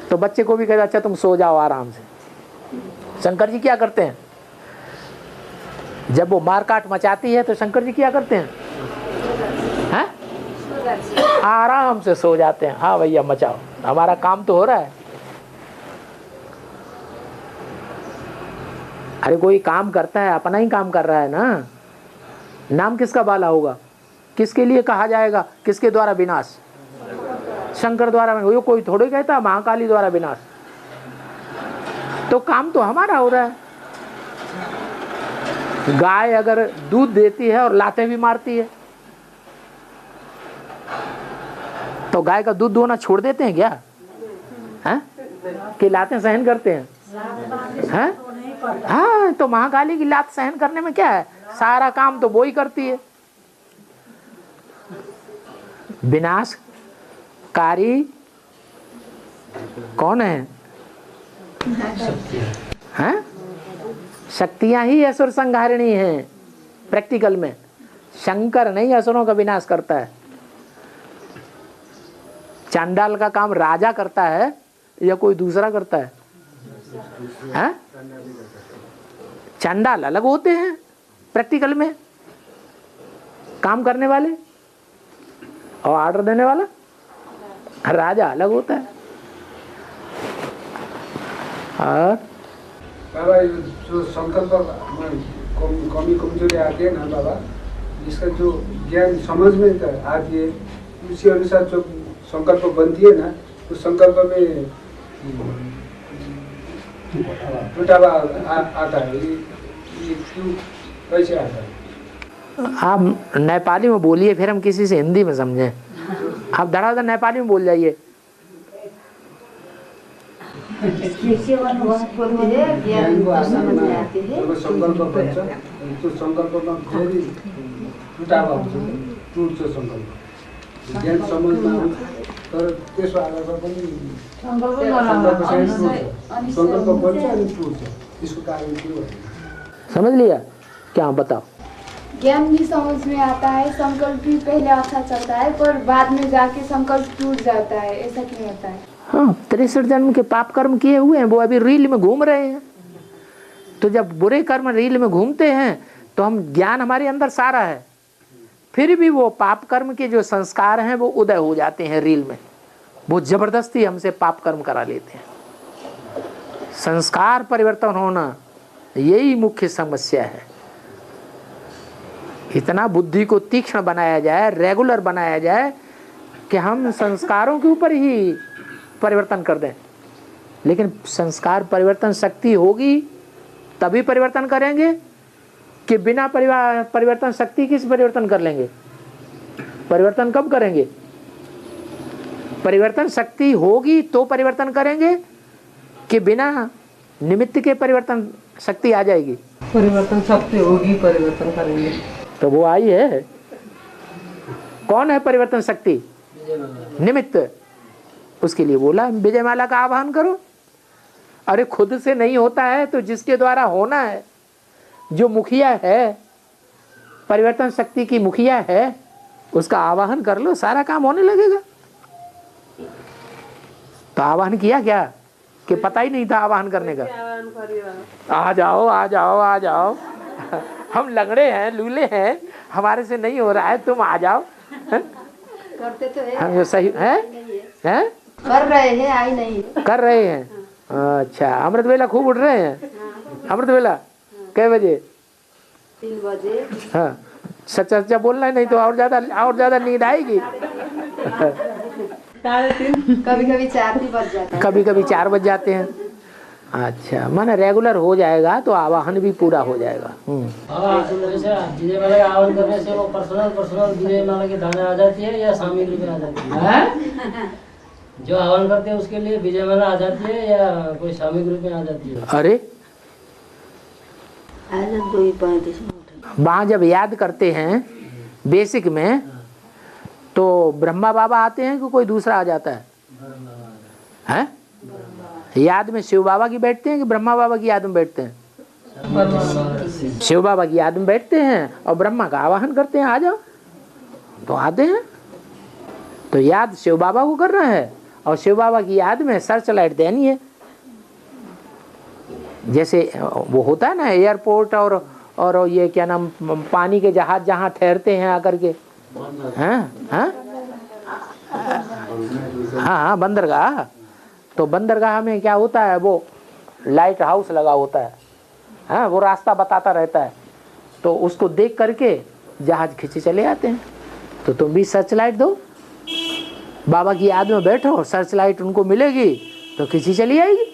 तो बच्चे को भी कहते अच्छा तुम सो जाओ आराम से। शंकर जी क्या करते हैं, जब वो मारकाट मचाती है तो शंकर जी क्या करते हैं, हैं? आराम से सो जाते हैं, हाँ भैया मचाओ, हमारा काम तो हो रहा है। अरे कोई काम करता है अपना ही काम कर रहा है ना, नाम किसका बाला होगा, किसके लिए कहा जाएगा, किसके द्वारा विनाश? शंकर द्वारा। वो कोई थोड़ी कहता महाकाली द्वारा विनाश, तो काम तो हमारा हो रहा है। गाय अगर दूध देती है और लातें भी मारती है तो गाय का दूध दोना छोड़ देते हैं क्या, हैं? कि लातें सहन करते हैं, हैं? हाँ, तो महाकाली की लात सहन करने में क्या है, सारा काम तो वो ही करती है। विनाशकारी कौन है, हैं? शक्तियां ही असुर संहारिणी हैं प्रैक्टिकल में, शंकर नहीं असुरों का विनाश करता है। चांडाल का काम राजा करता है या कोई दूसरा करता है, हैं? चांडाल अलग होते हैं प्रैक्टिकल में, काम करने वाले, और ऑर्डर देने वाला राजा अलग होता है। और बाबा जो संकल्प कमी कमजोरी आती है ना बाबा, इसका जो ज्ञान समझ में आती है उसी अनुसार जो संकल्प बनती है ना, तो संकल्प में टूटावा आता है, ये क्यों कैसे आता है? आप नेपाली में बोलिए, फिर हम किसी से हिंदी में समझें। आप धड़ाधड़ नेपाली में बोल जाइए। संकल्प बन्छ, त्यो संकल्पमा फेरि टुटावा हुन्छ, टुट्छ संकल्प, ज्ञान समझमा आउँछ, तर त्यसको आधारमा पनि संकल्प बन्छ अनि टुट्छ, त्यसको कारण के हो? समझ लिया क्या, बताओ। ज्ञान भी समझ में आता है, संकल्प भी पहले अच्छा चलता है पर बाद में जाके संकल्प टूट जाता है, ऐसा क्यों होता है? हाँ, 63 जन्म के पाप कर्म किए हुए हैं, वो अभी रील में घूम रहे हैं। तो जब बुरे कर्म रील में घूमते हैं तो हम ज्ञान हमारे अंदर सारा है, फिर भी वो पाप कर्म के जो संस्कार हैं वो उदय हो जाते हैं रील में, वो जबरदस्ती हमसे पाप कर्म करा लेते हैं। संस्कार परिवर्तन होना यही मुख्य समस्या है। इतना बुद्धि को तीक्ष्ण बनाया जाए, रेगुलर बनाया जाए कि हम संस्कारों के ऊपर ही परिवर्तन कर दें। लेकिन संस्कार परिवर्तन शक्ति होगी तभी परिवर्तन करेंगे कि बिना परिवर्तन शक्ति किस परिवर्तन कर लेंगे? परिवर्तन कब करेंगे? परिवर्तन शक्ति होगी तो परिवर्तन करेंगे कि बिना निमित्त के परिवर्तन शक्ति आ जाएगी? परिवर्तन शक्ति होगी, परिवर्तन करेंगे। तो वो आई है। कौन है परिवर्तन शक्ति? निमित्त। उसके लिए बोला विजयमाला का आह्वान करो। अरे खुद से नहीं होता है तो जिसके द्वारा होना है, जो मुखिया है, परिवर्तन शक्ति की मुखिया है, उसका आवाहन कर लो, सारा काम होने लगेगा। तो आवाहन किया क्या कि पता ही नहीं था आवाहन करने का? आ जाओ आ जाओ आ जाओ, हम लंगड़े हैं, लूले हैं, हमारे से नहीं हो रहा है, तुम आ जाओ। करते तो है, हम सही है? कर रहे हैं, आई नहीं कर रहे हैं। अच्छा, अमृत वेला खूब उठ रहे हैं। अमृत वेला कै बजे? 3 बजे। हाँ, सच्चा सच्चा बोलना है, नहीं तो और ज्यादा नींद आएगी। कभी कभी 4 भी बज जाता है, कभी कभी 4 बज जाते हैं। अच्छा, माने रेगुलर हो जाएगा तो आवाहन भी पूरा हो जाएगा। विजय माला का आह्वान करने से वो पर्सनल विजय माला की धारणा आ जाती है या सामूहिक रूप में आ जाती है? जो हवन करते हैं उसके लिए विजय माला आ जाती है या कोई सामूहिक रूप में आ जाती है? अरे वहाँ जब याद करते हैं बेसिक में तो ब्रह्मा बाबा आते हैं कि कोई दूसरा आ जाता है? याद में शिव बाबा की बैठते हैं कि ब्रह्मा बाबा की याद में बैठते हैं? शिव बाबा की याद में बैठते हैं और ब्रह्मा का आवाहन करते हैं, आ जाओ, तो आते हैं। तो याद शिव बाबा को कर रहा है और शिव बाबा की याद में सर्च लाइट देनी है। जैसे वो होता है ना एयरपोर्ट और ये क्या नाम पानी के जहाज जहाँ ठहरते हैं आकर के, हाँ बंदरगाह। तो बंदरगाह में क्या होता है, वो लाइट हाउस लगा होता है, हाँ वो रास्ता बताता रहता है, तो उसको देख करके जहाज खींचे चले आते हैं। तो तुम भी सर्च लाइट दो, बाबा की याद में बैठो, सर्च लाइट उनको मिलेगी तो खींची चली आएगी।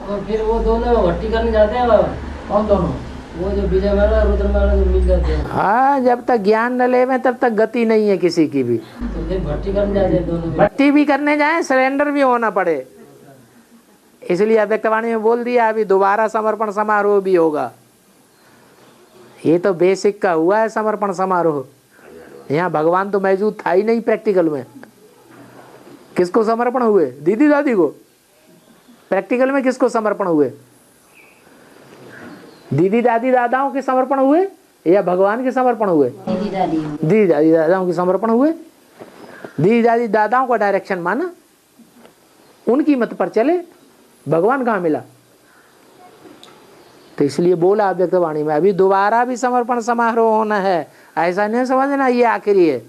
और फिर वो दोनों भट्टी करने जाते हैं बाबा? कौन दोनों? वो जो विजय माला रुद्र माला जो मिल जाते हैं। हाँ, जब तक ज्ञान न ले तब तक गति नहीं है किसी की भी। तो फिर भट्टी करने जाते हैं दोनों? भट्टी भी करने जाए, सरेंडर भी होना पड़े, इसलिए अव्यक्तवाणी में बोल दिया अभी दोबारा समर्पण समारोह भी होगा। ये तो बेसिक का हुआ है समर्पण समारोह। यहाँ भगवान तो मौजूद था ही नहीं प्रैक्टिकल में। किसको समर्पण हुए? दीदी दादी को। प्रैक्टिकल में किसको समर्पण हुए? दीदी दादी दादाओं के समर्पण हुए या भगवान के समर्पण हुए? दीदी दादी दादाओं के समर्पण हुए। दीदी दादी दादाओं का डायरेक्शन माना, उनकी मत पर चले, भगवान कहाँ मिला? तो इसलिए बोला अव्यक्तवाणी में अभी दोबारा भी समर्पण समारोह होना है, ऐसा नहीं समझना ये आखिरी है।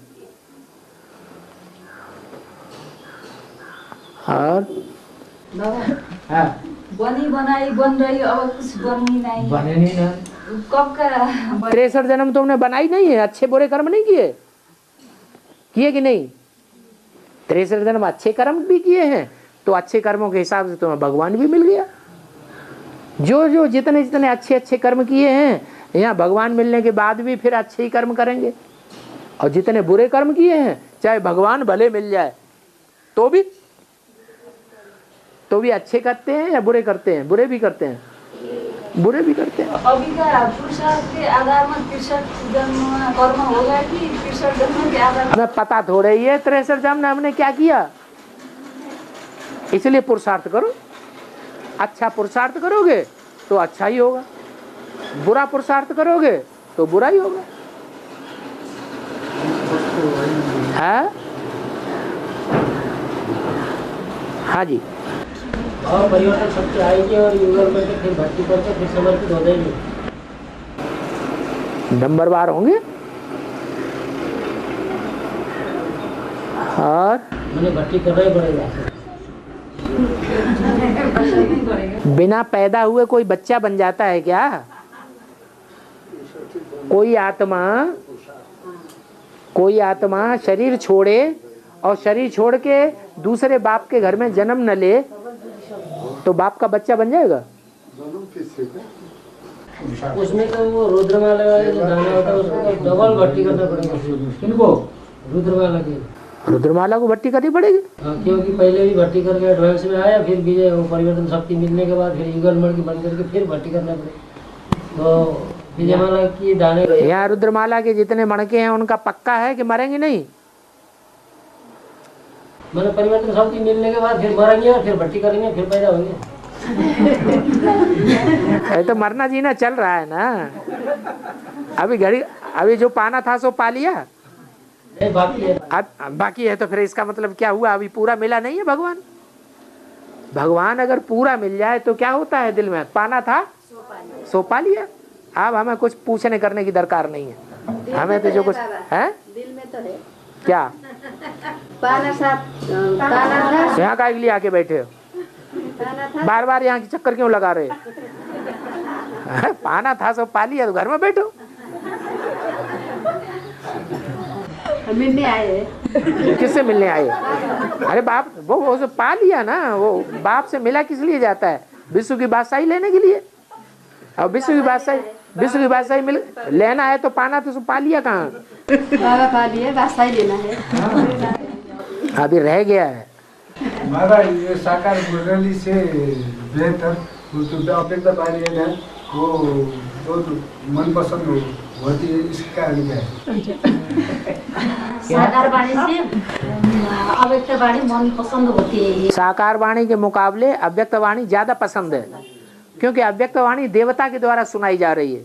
और बनी बनाई बन रही, अब कुछ बनी नहीं, बने नहीं ना। कब का 63 जन्म तुमने बनाई नहीं है, अच्छे बुरे कर्म नहीं किए कि नहीं? 63 जन्म अच्छे कर्म भी किए हैं, तो अच्छे कर्मों के हिसाब से तुम्हें भगवान भी मिल गया। जो जितने अच्छे कर्म किए हैं, यहाँ भगवान मिलने के बाद भी फिर अच्छे ही कर्म करेंगे। और जितने बुरे कर्म किए हैं, चाहे भगवान भले मिल जाए तो भी अच्छे करते हैं या बुरे करते हैं? बुरे भी करते हैं। अभी का पुरुषार्थ के आधार में 63 जन्म कर्म होगा कि 63 जन्म के आधार में? हमें पता थोड़ा ही है 63 जन्म हमने क्या किया। इसलिए पुरुषार्थ करो, अच्छा पुरुषार्थ करोगे तो अच्छा ही होगा, बुरा पुरुषार्थ करोगे तो बुरा ही होगा। है? हाँ जी। और परिवर्तन शक्ति आएगी और युगल में फिर भक्ति करके फिर समर्पित हो जाएंगे, नंबरवार होंगे। और मैंने भक्ति करना ही पड़ेगा। बिना पैदा हुए कोई बच्चा बन जाता है क्या? कोई आत्मा शरीर छोड़े और शरीर छोड़ के दूसरे बाप के घर में जन्म न ले तो बाप का बच्चा बन जाएगा? उसमें तो वो रुद्रमाला वाले जो दाना होता है उसको डबल भट्टी करना पड़ेगा। किनको? रुद्रमाला के। रुद्रमाला को भट्टी करनी पड़ेगी। क्योंकि पहले भी भट्टी करके एडवांस में आया, फिर विजय परिवर्तन शक्ति मिलने के बाद फिर युगल मण की बन करके फिर भट्टी करना पड़ेगा। तो विजयमाला की दाने यहाँ रुद्रमाला के जितने मणके हैं उनका पक्का है कि मरेंगे नहीं? मैंने परिवर्तन शक्ति मिलने के बाद फिर मरेंगे और फिर भट्टी करेंगे, फिर पैदा होंगे। तो मरना जीना चल रहा है ना। अभी जो पाना था सो पा लिया, बाकी है। तो फिर इसका मतलब क्या हुआ? अभी पूरा मिला नहीं है भगवान। भगवान अगर पूरा मिल जाए तो क्या होता है? दिल में पाना था सो पा लिया। अब हमें कुछ पूछने करने की दरकार नहीं है। हमें तो जो कुछ है दिल में तो है क्या पाना यहाँ का लिए आके बैठे हो, बार बार यहाँ की चक्कर क्यों लगा रहे? पाना था सो पा लिया तो घर में बैठो। मिलने आए। किससे मिलने आए? अरे बाप वो पा लिया ना। वो बाप से मिला किस लिए जाता है? विश्व की बादशाही लेने के लिए। अब विश्व की बादशाही मिल लेना है तो पाना तो पा लिया कहाँ? बाबा पा लिए, बादशाही लेना है। अभी रह गया है। महाराज ये साकार मुरली से बेहतर तो अपेक्षा बारी है ना, वो जो मनपसंद होती है इसका अनुभव है। साकार वाणी से अव्यक्त वाणी मन पसंद होती है। साकार वाणी के मुकाबले अव्यक्त वाणी ज्यादा पसंद है, क्योंकि अव्यक्त वाणी देवता के द्वारा सुनाई जा रही है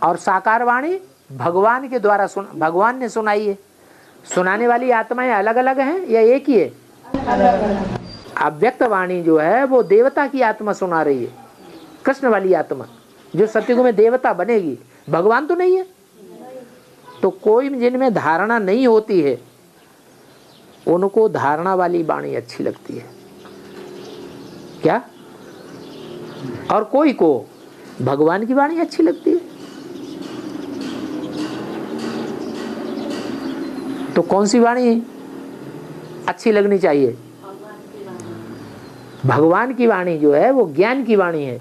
और साकार वाणी भगवान के द्वारा भगवान ने सुनाई है। सुनाने वाली आत्माएं अलग अलग हैं या एक ही है? अव्यक्त वाणी जो है वो देवता की आत्मा सुना रही है, कृष्ण वाली आत्मा जो सत्युग में देवता बनेगी, भगवान तो नहीं है। तो कोई जिनमें धारणा नहीं होती है उनको धारणा वाली वाणी अच्छी लगती है क्या, और कोई को भगवान की वाणी अच्छी लगती है। तो कौन सी वाणी अच्छी लगनी चाहिए? भगवान की वाणी जो है वो ज्ञान की वाणी है,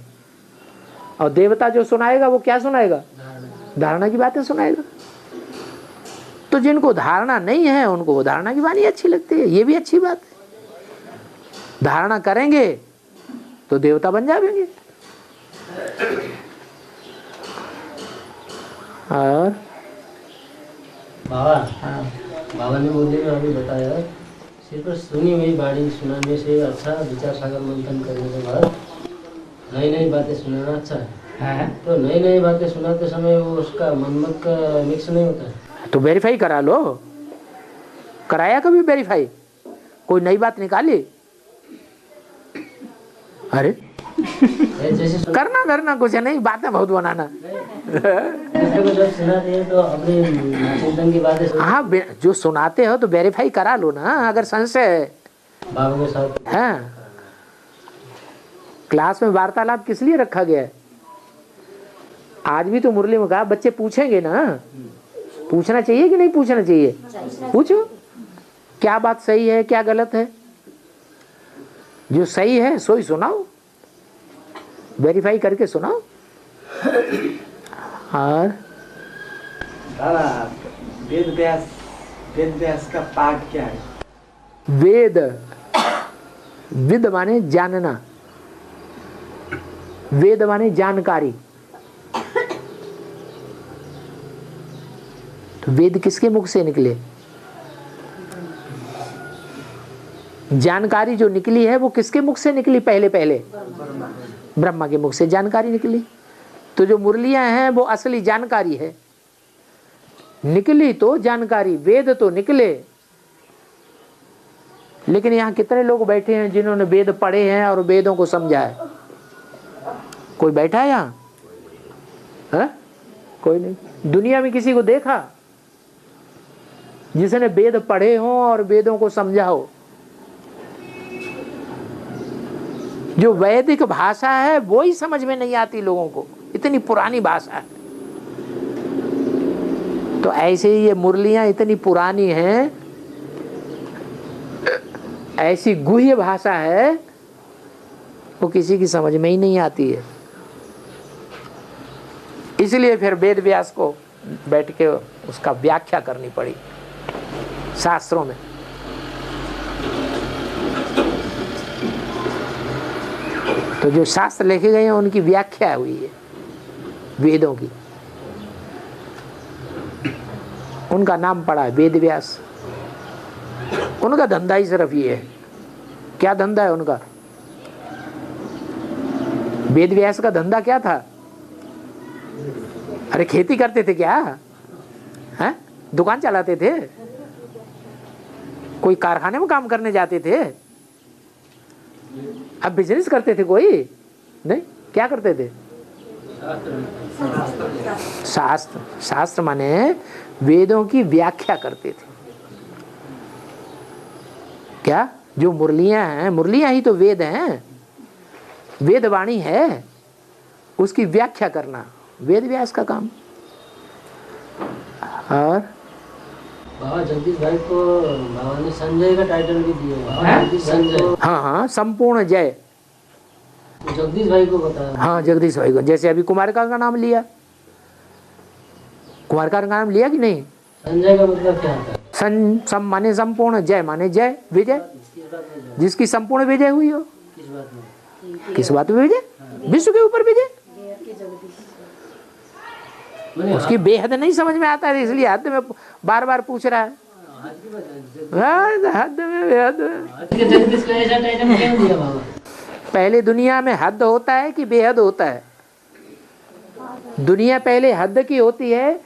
और देवता जो सुनाएगा वो क्या सुनाएगा? धारणा की बातें सुनाएगा। तो जिनको धारणा नहीं है उनको वो धारणा की वाणी अच्छी लगती है, ये भी अच्छी बात है। धारणा करेंगे तो देवता बन जाएंगे। और बाबा ने मुझे अभी बताया, सिर्फ सुनी हुई वाणी सुनाने से अच्छा, विचार सागर मंथन करने के बाद नई नई बातें सुनाना अच्छा है। तो नई नई बातें सुनाते समय वो उसका मनमत का मिक्स नहीं होता है। तो वेरीफाई करा लो। कराया कभी वेरीफाई? कोई नई बात निकाली? अरे जैसे करना कुछ नहीं, बातें बहुत बनाना। दूसरे को जब सुनाते हैं तो अपने चिंतन की बातें हाँ, जो सुनाते हो तो वेरीफाई करा लो ना, अगर संशय है। बाबा के साथ हाँ, क्लास में वार्तालाप किस लिए रखा गया है? आज भी तो मुरली में कहा बच्चे पूछेंगे ना, पूछना चाहिए कि नहीं पूछना चाहिए? पूछो, क्या बात सही है क्या गलत है। जो सही है सो ही सुनाओ, वेरीफाई करके सुनाओ। और वेद व्यास का पाठ क्या है? वेद माने जानना, वेद माने जानकारी। तो वेद किसके मुख से निकले? जानकारी जो निकली है वो किसके मुख से निकली? पहले ब्रह्मा के मुख से जानकारी निकली। तो जो मुरलियां हैं वो असली जानकारी है। निकली तो जानकारी, वेद तो निकले। लेकिन यहाँ कितने लोग बैठे हैं जिन्होंने वेद पढ़े हैं और वेदों को समझा है? कोई बैठा है यहाँ? कोई नहीं। दुनिया में किसी को देखा जिसने वेद पढ़े हो और वेदों को समझा हो? जो वैदिक भाषा है वो ही समझ में नहीं आती लोगों को, इतनी पुरानी भाषा है। तो ऐसे ही ये मुरलियां इतनी पुरानी हैं, ऐसी गुह्य भाषा है वो किसी की समझ में ही नहीं आती है। इसलिए फिर वेद व्यास को बैठ के उसका व्याख्या करनी पड़ी शास्त्रों में। तो जो शास्त्र लिखे गए हैं उनकी व्याख्या हुई है वेदों की, उनका नाम पड़ा है वेद व्यास। उनका धंधा ही सिर्फ ये है। क्या धंधा है उनका? वेद व्यास का धंधा क्या था? अरे खेती करते थे क्या? हैं? दुकान चलाते थे? कोई कारखाने में काम करने जाते थे? अब बिजनेस करते थे कोई? नहीं, क्या करते थे? शास्त्र माने वेदों की व्याख्या करते थे। क्या? जो मुरलियां हैं, मुरलियां ही तो वेद हैं, वेद वाणी है, उसकी व्याख्या करना वेद व्यास का काम। और बाबा जगदीश भाई को बाबा ने संजय का टाइटल भी दिया। संजय, हाँ, संपूर्ण जय। जगदीश भाई को बताया। हाँ, जगदीश भाई को। जैसे अभी कुमारका का नाम लिया, कुमारका का नाम लिया कि नहीं? संजय का मतलब क्या होता है? सम माने संपूर्ण, जय माने जय, विजय, जिसकी संपूर्ण विजय हुई हो। किस बात में? किस बात में विजय? विश्व के ऊपर विजय। उसकी बेहद नहीं समझ में आता है, इसलिए हद में बार बार पूछ रहा है। हद में बेहद में। जगदीश को ऐसा टाइटल क्यों दिया बाबा? पहले दुनिया में हद होता है कि बेहद होता है? दुनिया पहले हद की होती है,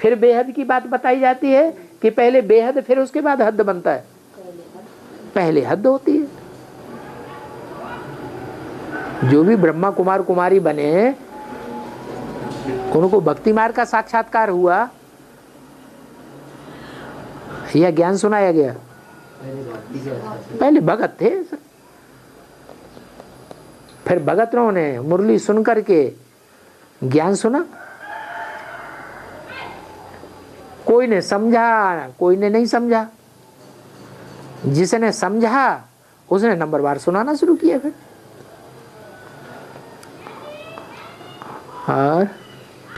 फिर बेहद की बात बताई जाती है, कि पहले बेहद फिर उसके बाद हद बनता है? पहले हद होती है। जो भी ब्रह्मा कुमार कुमारी बने, उनको भक्ति मार्ग का साक्षात्कार हुआ या ज्ञान सुनाया गया? पहले भगत थे, फिर भगतों ने मुरली सुन करके ज्ञान सुना। कोई ने समझा, कोई ने नहीं समझा। जिसने समझा उसने नंबरवार सुनाना शुरू किया। फिर और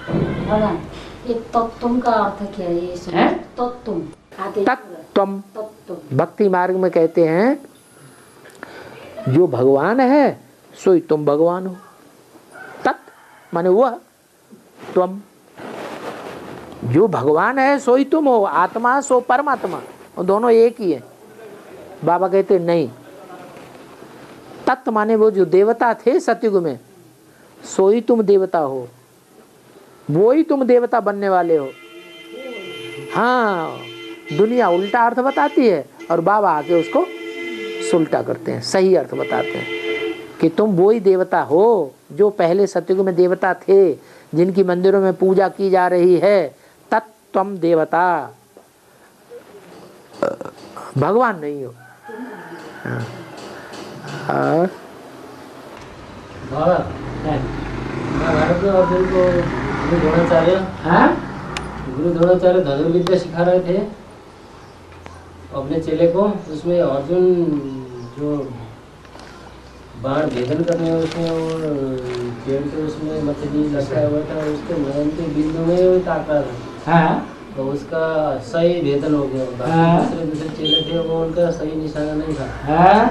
भगवान, ये तत्वम का अर्थ क्या है? ये सुनो। तत्वम, तत्वम भक्ति मार्ग में कहते हैं, जो भगवान है सोई तुम भगवान हो। तत् माने वह, त्वम जो भगवान है सोई तुम हो। आत्मा सो परमात्मा, वो दोनों एक ही है। बाबा कहते नहीं, तत् माने वो जो देवता थे सतयुग में, सोई तुम देवता हो, वो ही तुम देवता बनने वाले हो। हाँ, दुनिया उल्टा अर्थ बताती है और बाबा आके उसको सुलटा करते हैं, सही अर्थ बताते हैं कि तुम वो ही देवता हो जो पहले सतयुग में देवता थे, जिनकी मंदिरों में पूजा की जा रही है। तत्त्वम देवता, भगवान नहीं हो। हाँ। बाबा, महाभारत में अर्जुन को गुरु द्रोणाचार्य धनुर्विद्या सिखा रहे थे अपने चेले को। उसमें अर्जुन जो बाण भेदन करने में उसमें और पेड़ के उसमें मछली लटका हुआ था, उसके नयन के बिंदु में वो ताक रहा था, तो उसका सही भेदन हो गया। दूसरे चेले थे, वो उनका सही निशाना नहीं था।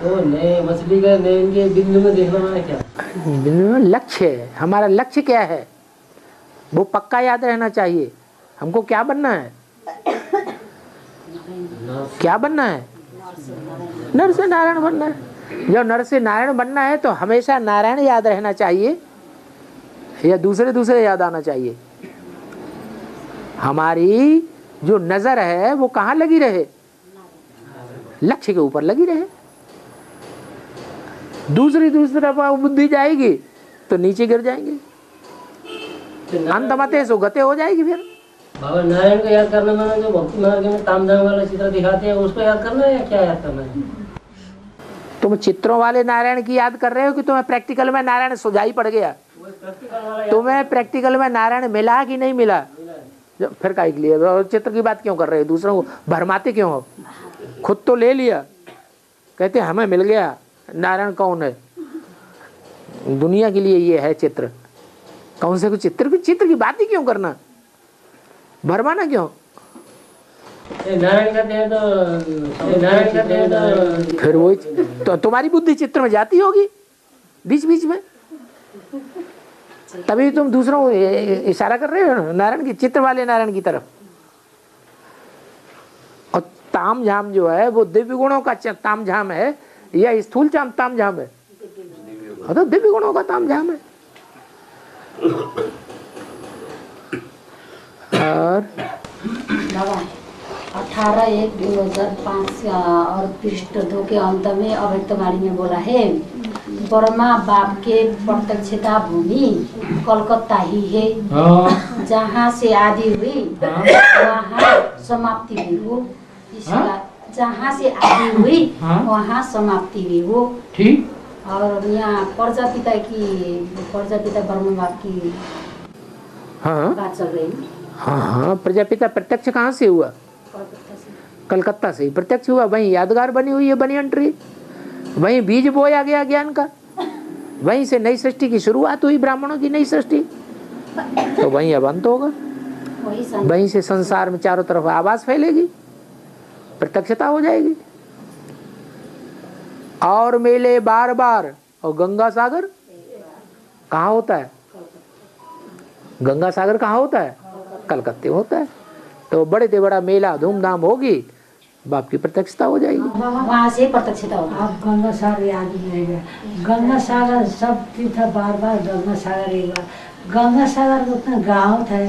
तो नए मछली का नयन के बिंदु में देखना मैंने क्या? बिंदु में लक्ष्य है। हमारा लक्ष्य क्या है वो पक्का याद रहना चाहिए। हमको क्या बनना है? क्या बनना है? नर से नारायण बनना है। जब नर से नारायण बनना है तो हमेशा नारायण याद रहना चाहिए या दूसरे याद आना चाहिए? हमारी जो नजर है वो कहाँ लगी रहे? लक्ष्य के ऊपर लगी रहे। दूसरी तरफ बुद्धि जाएगी तो नीचे गिर जाएंगे, अंतमते सो गते हो जाएगी। फिर बाबा, नारायण को याद करना माना जो भक्ति मार्ग में तामझाम वाला चित्र दिखाते हैं उसको याद करना है या क्या याद करना है? तुम चित्रों वाले नारायण की याद कर रहे हो कि तुम्हें प्रैक्टिकल में नारायण सुझाई पड़ गया? तुम्हें प्रैक्टिकल में नारायण मिला कि नहीं मिला? फिर काहे के लिए चित्र की बात क्यों कर रहे हो? दूसरों को भरमाते क्यों हो? खुद तो ले लिया, कहते हमें मिल गया। नारायण कौन है? दुनिया के लिए ये है चित्र। कौन से चित्र की बात ही क्यों करना? भरमाना क्यों? नारायण कहते हैं तो फिर वो तो तुम्हारी बुद्धि चित्र में जाती होगी बीच बीच में, तभी तुम दूसरों को इशारा कर रहे हो नारायण की, चित्र वाले नारायण की तरफ। और तामझाम जो है वो दिव्य गुणों का तामझाम है या स्थूल तामझाम है? तो दिव्य गुणों का तामझाम है। और 18/1/2005 और पृष्ठ 2 के अंत में अव्यक्तवाणी में बोला है, ब्रह्मा बाप के प्रत्यक्षता भूमि कलकत्ता ही है, जहाँ से आदि हुई वहाँ समाप्ति भी हो। इसका जहाँ से आदि हुई वहाँ समाप्ति भी हो। ठीक। और यहाँ प्रजापिता ब्रह्मा बाप की बात चल रही है। हाँ, प्रजापिता प्रत्यक्ष कहाँ से हुआ? कलकत्ता से ही प्रत्यक्ष हुआ। वहीं यादगार बनी हुई है, बनी एंट्री, वहीं बीज बोया गया ज्ञान का, वहीं से नई सृष्टि की शुरुआत हुई, ब्राह्मणों की नई सृष्टि। तो वहीं अब अंत होगा, वहीं से संसार में चारों तरफ आवाज फैलेगी। प्रत्यक्षता हो जाएगी। और मेले बार बार, और गंगा सागर कहाँ होता है? गंगा सागर कहाँ होता है? कलकत्ते होता है। तो बड़े से बड़ा मेला धूमधाम होगी, बाप की प्रत्यक्षता हो जाएगी। वहाँ से प्रत्यक्षता होगी। अब गंगा सागर याद नहीं गया। गंगा सागर सब तीर्थ बार बार गंगा सागर एक बार। गंगा सागर में उतना गाँव था,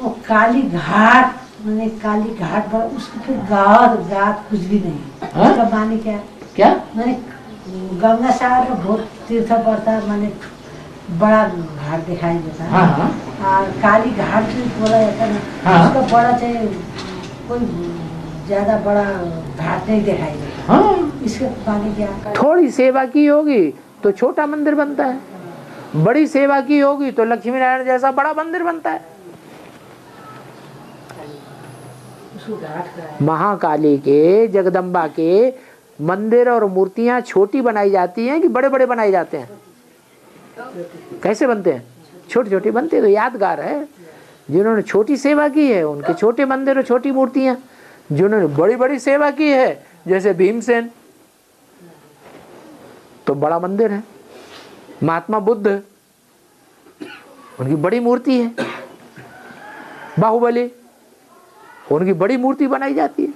और काली घाट मैंने काली घाट पर उसको फिर घाट कुछ भी नहीं है। उसका माने क्या मैंने गंगा सागर में बहुत तीर्थ पड़ता, मैंने बड़ा घाट दिखाई देता है। और काली घाट भी बोला जाता है, उसका बड़ा चाहे कोई ज्यादा बड़ा घाट नहीं दिखाई देता। इसके माने क्या? थोड़ी सेवा की होगी तो छोटा मंदिर बनता है, बड़ी सेवा की होगी तो लक्ष्मी नारायण जैसा बड़ा मंदिर बनता है। महाकाली के, जगदम्बा के मंदिर और मूर्तियां छोटी बनाई जाती हैं कि बड़े बड़े बनाए जाते हैं? कैसे बनते हैं? छोटी छोटी बनते हैं। तो यादगार है, जिन्होंने छोटी सेवा की है उनके छोटे मंदिर और छोटी मूर्तियां, जिन्होंने बड़ी बड़ी सेवा की है जैसे भीमसेन तो बड़ा मंदिर है। महात्मा बुद्ध, उनकी बड़ी मूर्ति है। बाहुबली, उनकी बड़ी मूर्ति बनाई जाती है।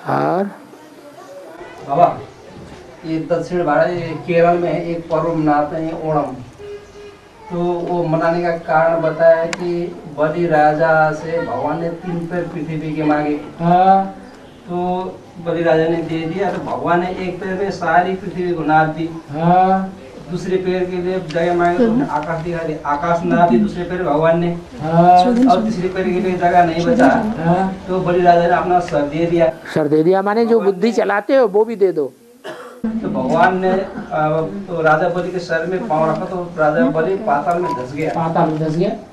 और बाबा, ये दक्षिण भारत केरल में एक पर्व मनाते हैं ओणम, तो वो मनाने का कारण बताया कि बलि राजा से भगवान ने 3 पैर पृथ्वी के मांगे। तो बलि राजा ने दे दिया, तो भगवान ने 1 पैर में सारी पृथ्वी को नाप दी। दूसरे पैर के लिए जगह मांगे तो आकाश दिखा दी, आकाश नाप दी दूसरे पैर भगवान ने। और तीसरे पैर के लिए जगह नहीं बचा, तो बलि राजा ने अपना सर दे दिया। सर दे दिया माने जो बुद्धि चलाते हो वो भी दे दो। तो भगवान ने तो राजा बलि के सर में पाँव रखा, तो राजा बलि पाताल में धस गया।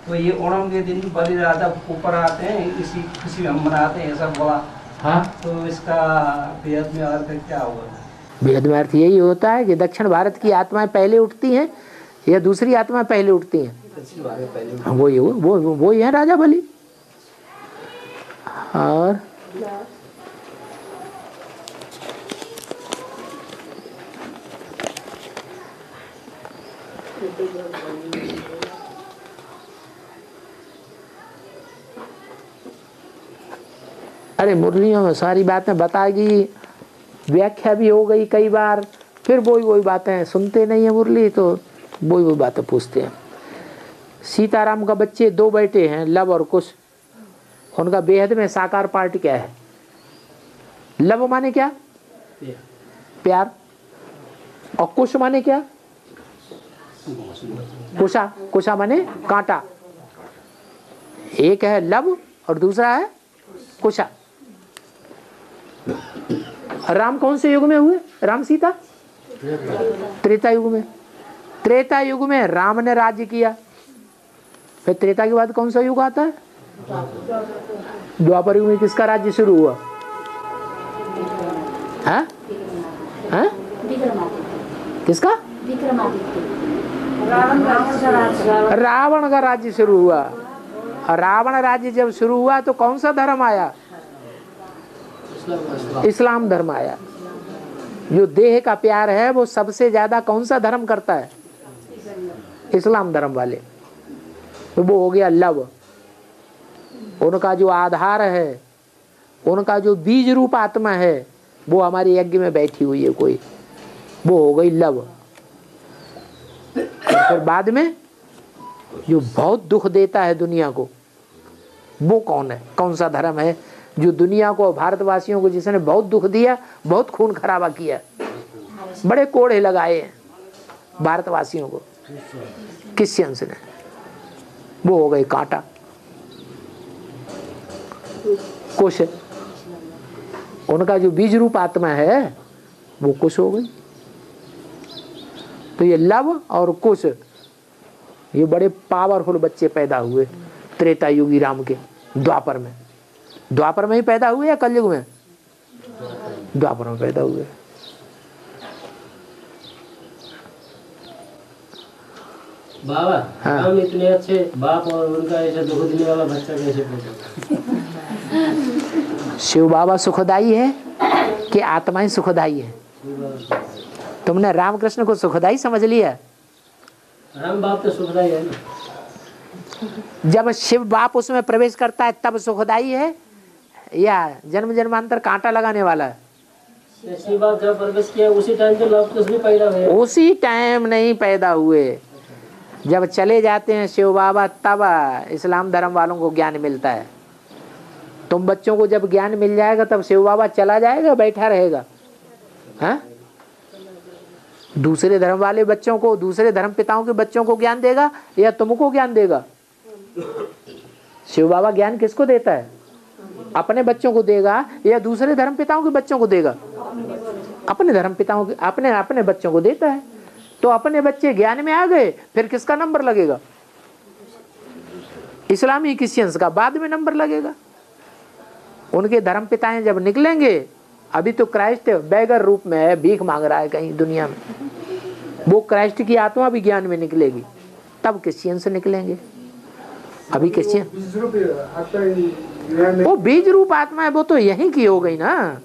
तो ये ओणम के दिन बलि राजा ऊपर आते हैं, इसी खुशी में हम मनाते हैं, ऐसा बोला। तो इसका वेद में अर्थ क्या हुआ? वेद में अर्थ यही होता है कि दक्षिण भारत की आत्माएं पहले उठती हैं या दूसरी आत्माएं पहले उठती हैं? वो ही है राजा बलि। और अरे मुरलियों में सारी बातें बताएगी, व्याख्या भी हो गई कई बार, फिर वही बातें सुनते नहीं है मुरली, तो वही बातें पूछते हैं। सीताराम का बच्चे 2 बेटे हैं, लव और कुश। उनका बेहद में साकार पार्ट क्या है? लव माने क्या? प्यार। और कुश माने क्या? कुशा माने कांटा। एक है लव और दूसरा है कुशा। राम कौन से युग में हुए? राम सीता त्रेता युग में। त्रेता युग में राम ने राज्य किया। फिर त्रेता के बाद कौन सा युग आता है? द्वापर युग में किसका राज्य शुरू हुआ? किसका? रावण का राज्य शुरू हुआ। रावण राज्य जब शुरू हुआ तो कौन सा धर्म आया? इस्लाम धर्म आया। जो देह का प्यार है वो सबसे ज्यादा कौन सा धर्म करता है? इस्लाम धर्म वाले। तो वो हो गया लव। उनका जो आधार है, उनका जो बीज रूप आत्मा है, वो हमारे यज्ञ में बैठी हुई है कोई, वो हो गई लव। फिर बाद में जो बहुत दुख देता है दुनिया को, वो कौन है? कौन सा धर्म है जो दुनिया को, भारतवासियों को, जिसने बहुत दुख दिया, बहुत खून खराबा किया, बड़े कोड़े लगाए हैं भारतवासियों को? क्रिश्चियंस ने। वो हो गए कांटा, कुश। उनका जो बीज रूप आत्मा है वो कुश हो गई। तो ये लव और कुश, ये बड़े पावरफुल बच्चे पैदा हुए त्रेता युगी राम के। द्वापर में, द्वापर में ही पैदा हुए या कलयुग में? द्वापर में पैदा हुए। बाबा, हम इतने अच्छे बाप और उनका ऐसा दुख देने वाला बच्चा कैसे पैदा? शिव बाबा सुखदाई है कि आत्माएं सुखदाई है? तुमने रामकृष्ण को सुखदाई समझ लिया? राम बाप तो सुखदाई है ना। जब शिव बाप उसमें प्रवेश करता है तब सुखदाई है या जन्म जन्मांतर कांटा लगाने वाला है? शिव बाप जब प्रवेश किया उसी टाइम तो लव कुछ नहीं पैदा हुए। उसी टाइम नहीं पैदा हुए, जब चले जाते हैं शिव बाबा तब इस्लाम धर्म वालों को ज्ञान मिलता है। तुम बच्चों को जब ज्ञान मिल जाएगा तब शिव बाबा चला जाएगा, बैठा रहेगा? हाँ, दूसरे धर्म वाले बच्चों को, दूसरे धर्म पिताओं के बच्चों को ज्ञान देगा या तुमको ज्ञान देगा? शिव बाबा ज्ञान किसको देता है? अपने बच्चों को देगा या दूसरे धर्म पिताओं के बच्चों को देगा? अपने धर्म पिताओं के, अपने बच्चों को देता है। तो अपने बच्चे ज्ञान में आ गए, फिर किसका नंबर लगेगा? इस्लामी क्रिश्चियंस का बाद में नंबर लगेगा। उनके धर्म पिताएं जब निकलेंगे, अभी तो क्राइस्ट बैगर रूप में है, भीख मांग रहा है कहीं दुनिया में, वो क्राइस्ट की आत्मा भी ज्ञान में निकलेगी, तब क्रिश्चियन से निकलेंगे। अभी क्रिश्चियन वो बीज रूप आत्मा है, वो तो यहीं की हो गई ना।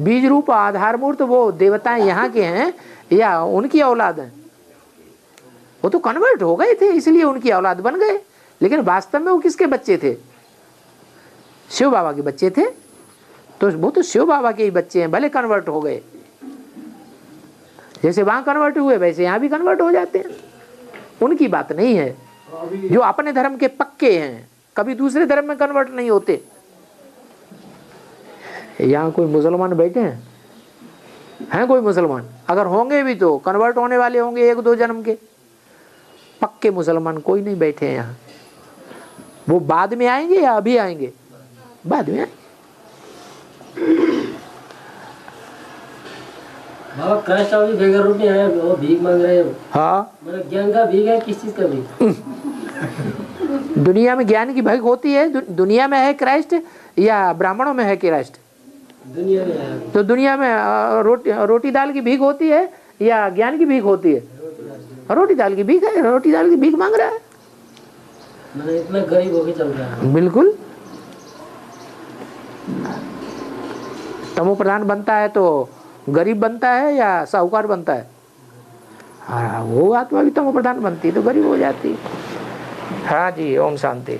बीज रूप आधार मूर्त वो देवताएं यहाँ के हैं या उनकी औलाद हैं? वो तो कन्वर्ट हो गए थे इसलिए उनकी औलाद बन गए, लेकिन वास्तव में वो किसके बच्चे थे? शिव बाबा के बच्चे थे। तो वो तो शिव बाबा के ही बच्चे हैं, भले कन्वर्ट हो गए। जैसे वहां कन्वर्ट हुए वैसे यहाँ भी कन्वर्ट हो जाते हैं, उनकी बात नहीं है। जो अपने धर्म के पक्के हैं कभी दूसरे धर्म में कन्वर्ट नहीं होते। यहाँ कोई मुसलमान बैठे हैं कोई मुसलमान? अगर होंगे भी तो कन्वर्ट होने वाले होंगे 1-2 जन्म के। पक्के मुसलमान कोई नहीं बैठे हैं यहाँ। वो बाद में आएंगे या अभी आएंगे? बाद में। बाबा क्राइस्ट अभी बेगर रूप में है, वो भीख मांग रहे हैं। हाँ, मतलब ज्ञान का भीख है, किस चीज का भीख? दुनिया में ज्ञान की भीख होती है। दुनिया में है क्राइस्ट या ब्राह्मणों में है क्राइस्ट? दुनिया में है। तो दुनिया में रोटी दाल की भीख होती है या ज्ञान की भीख होती है? रोटी दाल की भीख है, रोटी दाल की भीख मांग रहा है। मतलब इतना गरीब होके चल रहा है। बिल्कुल। तमो प्रधान बनता है तो गरीब बनता है या साहूकार बनता है? हाँ, वो आत्मा भी तमो प्रधान बनती है तो गरीब हो जाती है। हाँ जी, ओम शांति।